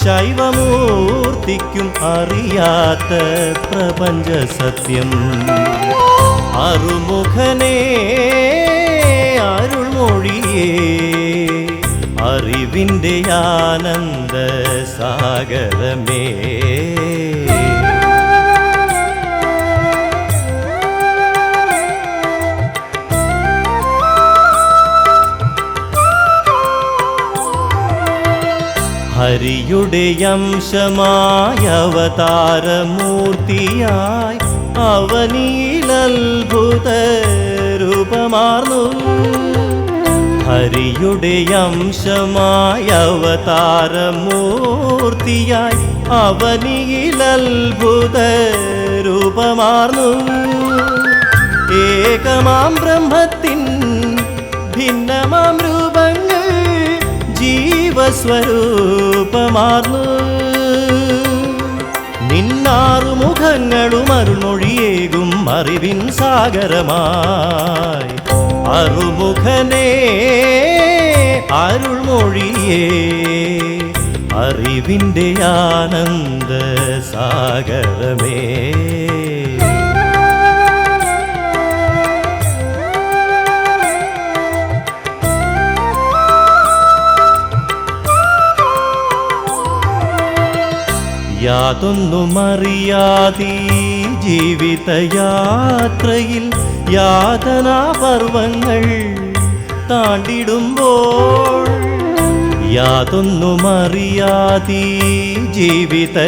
ശൈവമൂർത്തിക്കും അറിയാത്ത പ്രപഞ്ച സത്യം. അറുമുഖനേ അരുൾമൊഴിയേ, അറിവിൻ്റെ ആനന്ദ സാഗരമേ. ഹരിയുടെ അംശമായ അവതാരമൂർത്തിയായി അവനിൽ അത്ഭുത രൂപമാർന്നു. ഹരിയുടെ അംശമായ അവതാരമൂർത്തിയായി അവനിൽ അത്ഭുത രൂപമാർന്നു. ഏകമാം ബ്രഹ്മത്തിൻ ഭിന്നമാം രൂപങ്ങൾ ജീവസ്വരൂപമാർന്നു. നിന്നാറു മുഖങ്ങളും അരുൾമൊഴിയേകും അറിവിൻ സാഗരമായി. അറുമുഖനേ അരുൾമൊഴിയേ, അറിവിൻ്റെ ആനന്ദ സാഗരമേ. യാതൊന്നുമറിയാതീ ജീവിതയാത്രയിൽ യാതനാപർവങ്ങൾ താണ്ടിടുമ്പോൾ യാതൊന്നുമറിയാതീ ജീവിതയാത്രയിൽ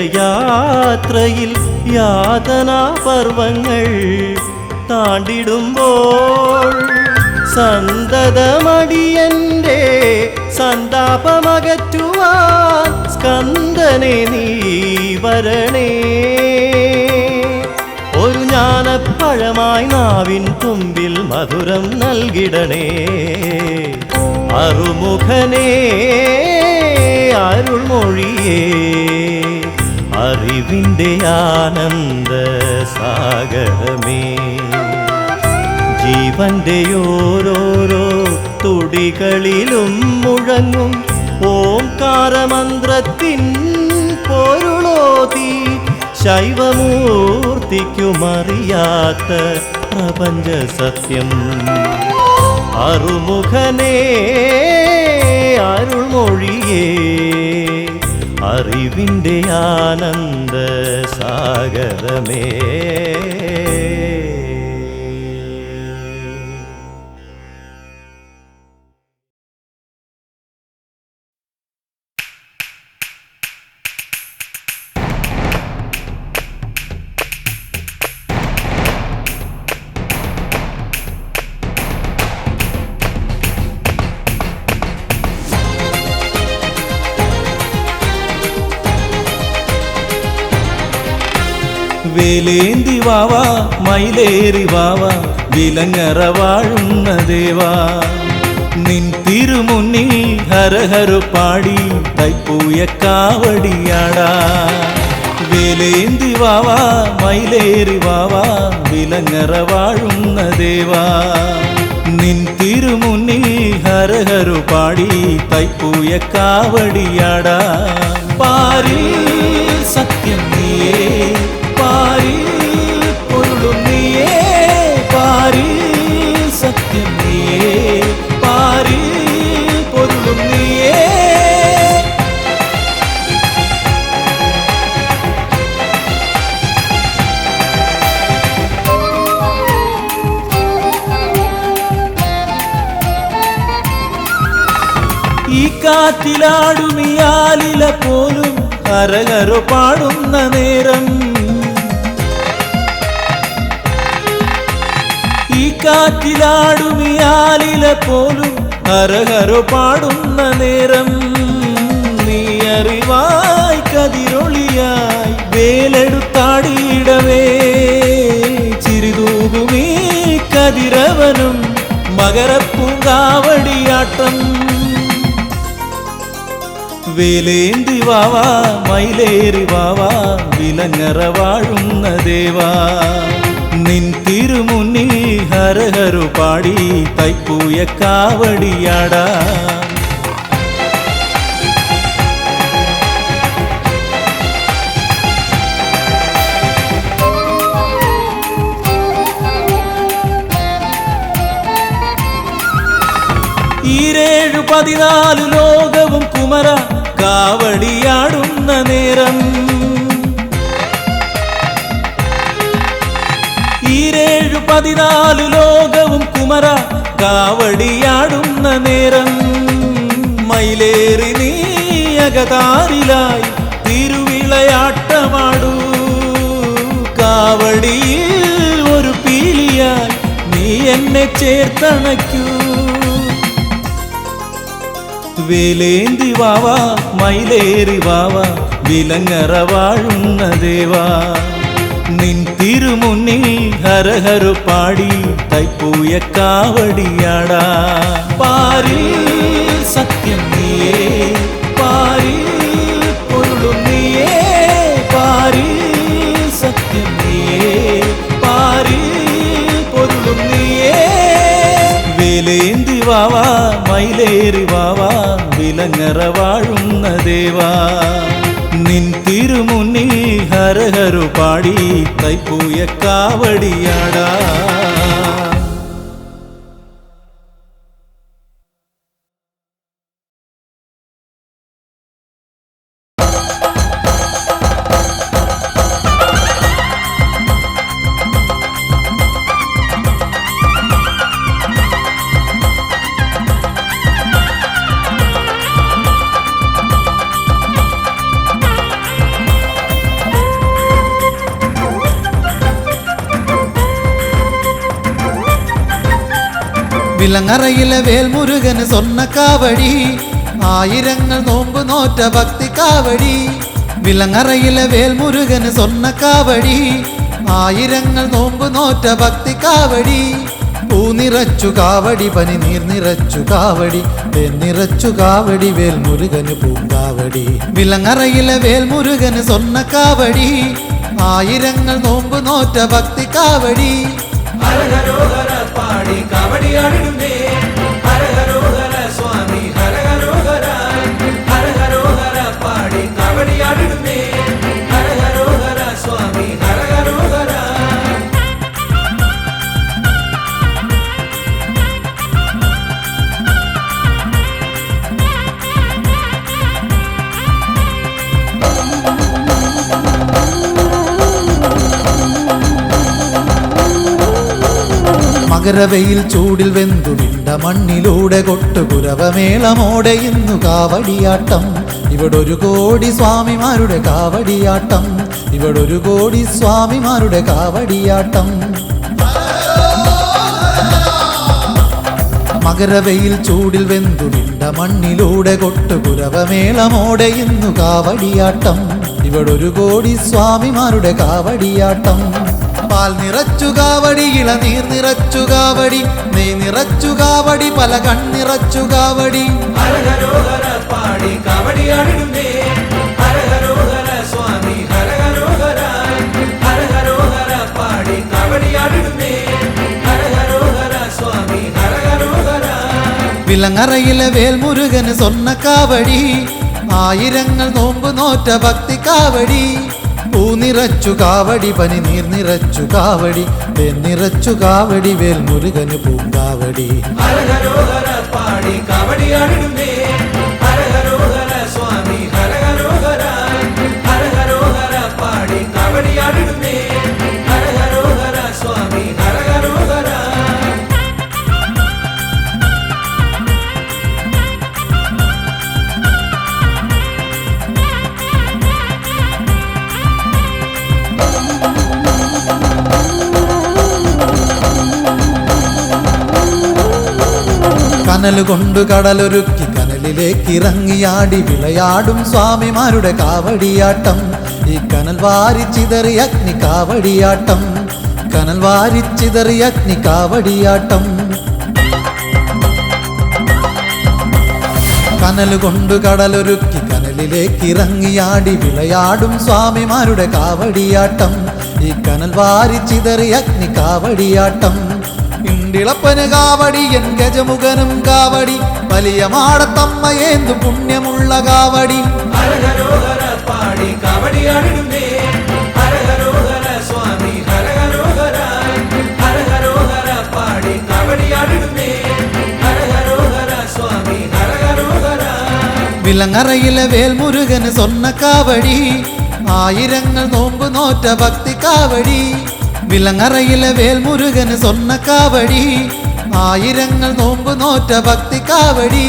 യാതനാപർവങ്ങൾ താണ്ടിടുമ്പോൾ സന്തതമടിയന്റെ സന്താപമകറ്റുവാൻ സ്കന്ദനെ നീ വരണേ. ഒരു ജ്ഞാനപ്പഴമായി നാവിൻ തുമ്പിൽ മധുരം നൽകിടണേ. അറുമുഖനേ അരുൾമൊഴിയേ അറിവിൻ്റെ ആനന്ദ സാഗരമേ. ജീവന്റെ ഓരോരോ തുടികളിലും മുഴങ്ങും ഓംകാരമന്ത്രത്തിൻ പൊരുളോതി ശൈവമൂർത്തിക്കുമറിയാത്ത പ്രപഞ്ച സത്യം. അറുമുഖനേ അരുൾമൊഴിയേ അറിവിൻ്റെ ആനന്ദ സാഗരമേ. വേലേന്തി വാവാ മയിലേറി വാവാ വിലങ്ങറ വാഴുന്ന ദേവാ. നിൻ തിരുമുന്നിൽ ഹരഹര പാടി തൈപ്പൂയ കാവടിയാടാ. വേലേന്തി വാവാ മയിലേറി വാവാ വിലങ്ങറ വാഴുന്ന ദേവാ. നിൻ തിരുമുന്നിൽ ഹരഹര പാടി തൈപ്പൂയ കാവടിയാടാ. പാരിൽ സത്യം നീയേ പാരിൽ പൊരുളും നീയേ. പാരിൽ സത്യം നീയേ പാരിൽ പൊരുളും നീയേ. ഈ കാറ്റിലാടുമിയാലില പോലും ഹരഹര പാടുന്ന നേരം. ഈ കാറ്റിലാടുമിയാലില പോലും ഹരഹര പാടുന്ന നേരം. നീ അറിവായി കതിരൊളിയായി വേലെടുത്താടിയിടവേ. ചിരിതൂകുമീ കതിരവനും മകരപ്പൂങ്കാവടിയാട്ടം. വേലേന്തി വാവാ മയിലേറി വാവാ വിലങ്ങറ വാഴുന്ന ദേവാ. നിൻ തിരുമുന്നിൽ ഹരഹര പാടി തൈപ്പൂയ കാവടിയാടാ. ഈരേഴു 14 ലോകവും കുമര കാവടിയാടുന്ന നേരം. ഈരേഴു 14 ലോകവും കുമര കാവടിയാടുന്ന നേരം. മയിലേറി നീ അകതാരിലായി തിരുവിളയാട്ടമാടൂ. കാവടിയിൽ ഒരു പീലിയായി നീ എന്നെ ചേർത്തണയ്ക്കൂ. വേലേന്തി വാവാ മയിലേറി വാവാ വിലങ്ങറ വാഴുന്ന ദേവാ. നിൻ തിരുമുന്നിൽ ഹരഹര പാടി തൈപ്പൂയ കാവടിയാടാ. പാരിൽ സത്യം നീയേ പാരിൽ പൊരുളും നീയേ. പാരിൽ സത്യം നീയേ പാരിൽ പൊരുളും നീയേ. വേലേന്തി വാവാ മയിലേറി വാവാ വിലങ്ങറ വാഴുന്ന ദേവാ. നിൻ തിരുമുന്നിൽ ഹരഹര പാടി തൈപ്പൂയ കാവടിയാടാ. വിലങ്ങറയിലെ വേൽമുരുകന് സ്വർണ്ണ കാവടി ആയിരങ്ങൾ നോമ്പ് നോറ്റ ഭക്തി കാവടി വിലങ്ങറയിലെ വേൽമുരുകന് സ്വർണ്ണ കാവടി ആയിരങ്ങൾ നോമ്പ് നോറ്റ ഭക്തി കാവടി പൂ നിറച്ചു കാവടി പനി നീർ നിറച്ചു കാവടി തേൻ നിറച്ചു കാവടി വേൽമുരുകന് പൂങ്കാവടി വിലങ്ങറയിലെ വേൽമുരുകന് സ്വർണ്ണ കാവടി ആയിരങ്ങൾ നോമ്പ് നോറ്റ ഭക്തി കാവടി ഹരഹരോഹര പാടി കാവടിയാടിടുന്നേ ഹരഹരോഹര സ്വാമി ഹരഹരോഹര ഹരഹരോഹര പാടി കാവടിയാടിടുന്നേ ഹരഹരോഹര സ്വാമി ഹരഹരോഹര മകരവെയിൽ ചൂടിൽ വെന്തുവിണ്ട മണ്ണിലൂടെ കൊട്ടുകുരവമേളമോടെ ഇന്നു കാവടിയാട്ടം ഇവിടൊരു കോടി സ്വാമിമാരുടെ കാവടിയാട്ടം ഇവിടൊരു കോടി സ്വാമിമാരുടെ കാവടിയാട്ടം മകരവെയിൽ ചൂടിൽ വെന്തുവിണ്ട മണ്ണിലൂടെ കൊട്ടുകുരവമേളമോടെ ഇന്നു കാവടിയാട്ടം ഇവിടൊരു കോടി സ്വാമിമാരുടെ കാവടിയാട്ടം പാൽ നിറച്ചു കാവടി ഇളനീർ നിറച്ചു കാവടി നെയ് നിറച്ചു കാവടി പല കണ്ണിറച്ചു കാവടി ഹരഹരോഹര പാടി കാവടിയാടിടുന്നേ ഹരഹരോഹര സ്വാമി ഹരഹരോഹര ഹരഹരോഹര പാടി കാവടിയാടിടുന്നേ ഹരഹരോഹര സ്വാമി ഹരഹരോഹര വിലങ്ങറയിലെ വേൽമുരുകന് സ്വർണ്ണ കാവടി ആയിരങ്ങൾ നോമ്പ് നോറ്റ ഭക്തി കാവടി പൂ നിറച്ചു കാവടി പനി നീർ നിറച്ചു കാവടി തേൻ നിറച്ചു കാവടി വേൽമുരുകന് പൂങ്കാവടി ഹരഹരോഹര പാടി കാവടിയാടിടുന്നേ ഹരഹരോഹര സ്വാമി ഹരഹരോഹര ഹരഹരോഹര പാടി കാവടിയാടിടുന്നേ ഹരഹരോഹര സ്വാമി ഹരഹരോഹര കനലുകൊണ്ടു കടലൊരുക്കി കനലിലേക്ക് ഇറങ്ങിയാടി വിളയാടും സ്വാമിമാരുടെ കാവടിയാട്ടം ഈ കനൽ വാരിച്ചിതറി അഗ്നി കാവടിയാട്ടം കനൽ വാരിച്ചിതറി അഗ്നി കാവടിയാട്ടം കനലുകൊണ്ടു കടലൊരുക്കി കനലിലേക്ക് ഇറങ്ങിയാടി വിളയാടും സ്വാമിമാരുടെ കാവടിയാട്ടം ഈ കനൽ വാരിച്ചിതറി അഗ്നി കാവടിയാട്ടം ഇണ്ടിളപ്പന് കാവടി എൻ ഗജമുഖനും കാവടി വലിയ മാടത്തമ്മയേന്തു പുണ്യമുള്ള കാവടി ഹരഹരോഹര പാടി കാവടിയാടിടുന്നേ ഹരഹരോഹര സ്വാമി ഹരഹരോഹര ഹരഹരോഹര പാടി കാവടിയാടിടുന്നേ ഹരഹരോഹര സ്വാമി ഹരഹരോഹര വിലങ്ങറയിലെ വേൽമുരുകന് സ്വർണ്ണ കാവടി ആയിരങ്ങൾ നോമ്പ് നോറ്റ ഭക്തി കാവടി വിലങ്ങറയിലെ വേൽമുരുകന് സ്വർണ്ണ കാവടി ആയിരങ്ങൾ നോമ്പ് നോറ്റ ഭക്തി കാവടി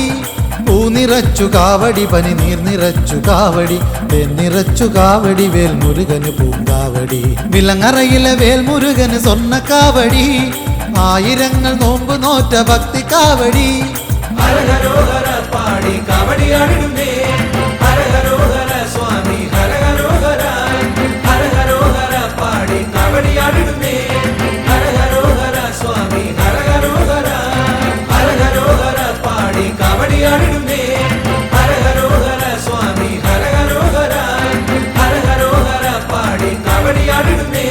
പൂ നിറച്ചു കാവടി പനി നീർ നിറച്ചു കാവടി തേൻ നിറച്ചു കാവടി വേൽമുരുകന് പൂങ്കാവടി വിലങ്ങറയിലെ വേൽമുരുകന് സ്വർണ്ണ കാവടി ആയിരങ്ങൾ നോമ്പ് നോറ്റ ഭക്തി കാവടി ഹരഹരോഹര പാടി കാവടിയാടിടുന്നേ ഹരഹരോഹര സ്വാമി ഹരഹരോഹര ഹരഹരോഹര പാടി കാവടിയാടിടുന്നേ ഹരഹരോഹര സ്വാമി ഹരഹരോഹര ഹരഹരോഹര പാടി കാവടിയാടിടുന്നേ ഹരഹരോഹര സ്വാമി ഹരഹരോഹര ഹരഹരോഹര പാടി കാവടിയാടിടുന്നേ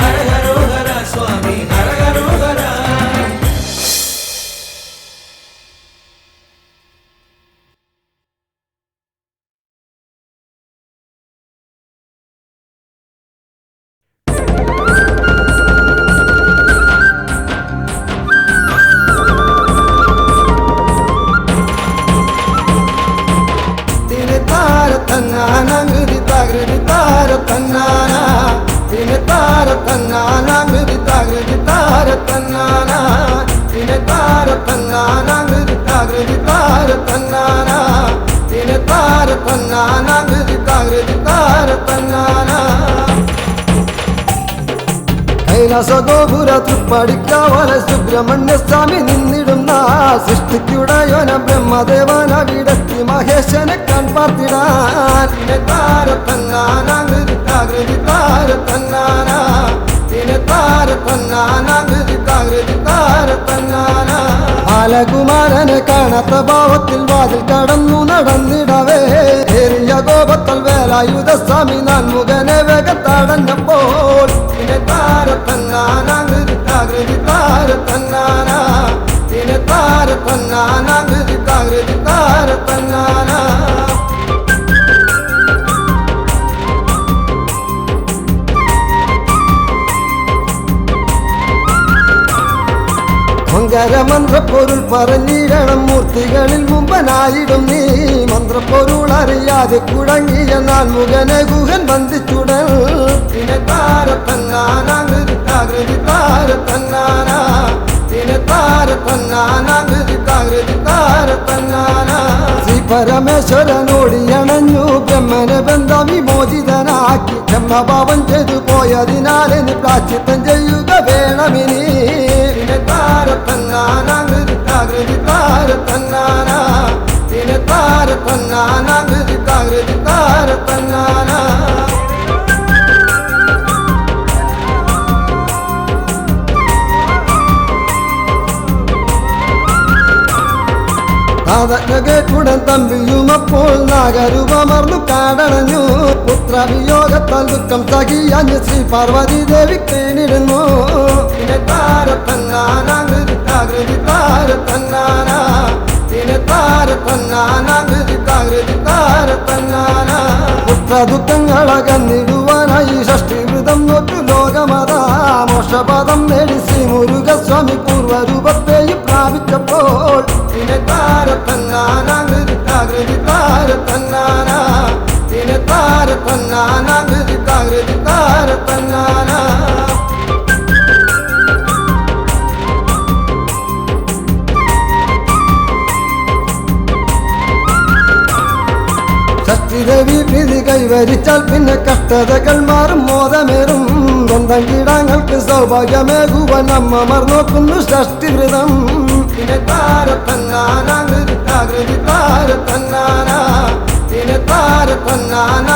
ഹരഹരോഹര സ്വാമി ഹരഹരോഹര കൈലാസഗോപുര തൃപ്പടിക്കാവല സുബ്രഹ്മണ്യ സ്വാമി നിന്നിടുന്ന സൃഷ്ടിക്കുടയോന ബ്രഹ്മദേവന വിടത്തി മഹേശനെ കൺപാർത്തിടാൻ താര തന്നാനാകൃതി താകൃതി താര തന്നാന താര തന്നാനാകൃതി താകൃതി താര തന്നാന ബാലകുമാരനെ കാണാത്ത ഭാവത്തിൽ വാതിൽ കടന്നു നടന്നിടവേ ഏറിയ കോപത്തൽ വേലായുധ സ്വാമി നാൻമുഖനെ വേഗത്തടഞ്ഞപ്പോൾ താര തന്നാനാകൃതി താകൃതി താര തന്നാന താര തന്നാനാകൃതി താകൃതി താര തന്നാന മന്ത്രപ്പൊരുൾ പറഞ്ഞിടണം മൂർത്തികളിൽ മുമ്പനായിടും നീ മന്ത്രപ്പൊരുൾ അറിയാതെ കുടങ്ങിയ നാൻമുഖനെ ഗുഹൻ ബന്ധിച്ചുടൽ താര തന്നാനാകൃതി താകൃതി താര തന്നാന താര തന്നാനാകൃതി താകൃതി താര തന്നാന ശ്രീ പരമേശ്വരനോടിയണഞ്ഞു ബ്രഹ്മനെ ബന്ധം വിമോചിതനാക്കി ബ്രഹ്മഭാവം ചെയ്തു പോയതിനാലിന് പ്രാശ്ചിത്തം ചെയ്യുക വേണമിനി താര തന്നാനാകൃതി താകൃതി താര തന്നാന താര തന്നാനാകൃതി താകൃതി താര തന്നാന കേട്ടുടൻ തമ്പിയുമപ്പോൾ നാഗരൂപമർന്നു കാടണഞ്ഞു പുത്രവിയോഗത്താൽ ദുഃഖം സഹിയഞ്ഞ് ശ്രീ പാർവതി ദേവി കേണിടുന്നു താര തന്നാനാകൃതി താകൃതി താര തന്നാന താര തന്നാനാകൃതി താകൃതി താര തന്നാന പുത്രദുഃഖങ്ങളകന്നിടുവാനായി ഷഷ്ടിവൃതം നോറ്റു ലോകമതാ മോക്ഷപദം നേടി ശ്രീ മുരുകസ്വാമി പൂർവരൂപത്തെയും പ്രാപിച്ചപ്പോൾ താര തന്നാനാകൃതി താകൃതി താര തന്നാന താര തന്നാനാകൃതി താകൃതി താര തന്നാന ദേവി പ്രീതി കൈവരിച്ചാൽ പിന്നെ കഷ്ടതകൾ മാറും മോദമേറും സ്വന്തം കീടങ്ങൾക്ക് സൗഭാഗ്യമേകുവാൻ അമ്മമാർ നോക്കുന്നു ഷഷ്ടിവൃതം താര തന്നാനാകൃതി താകൃതി താര തന്നാന താര തന്നാന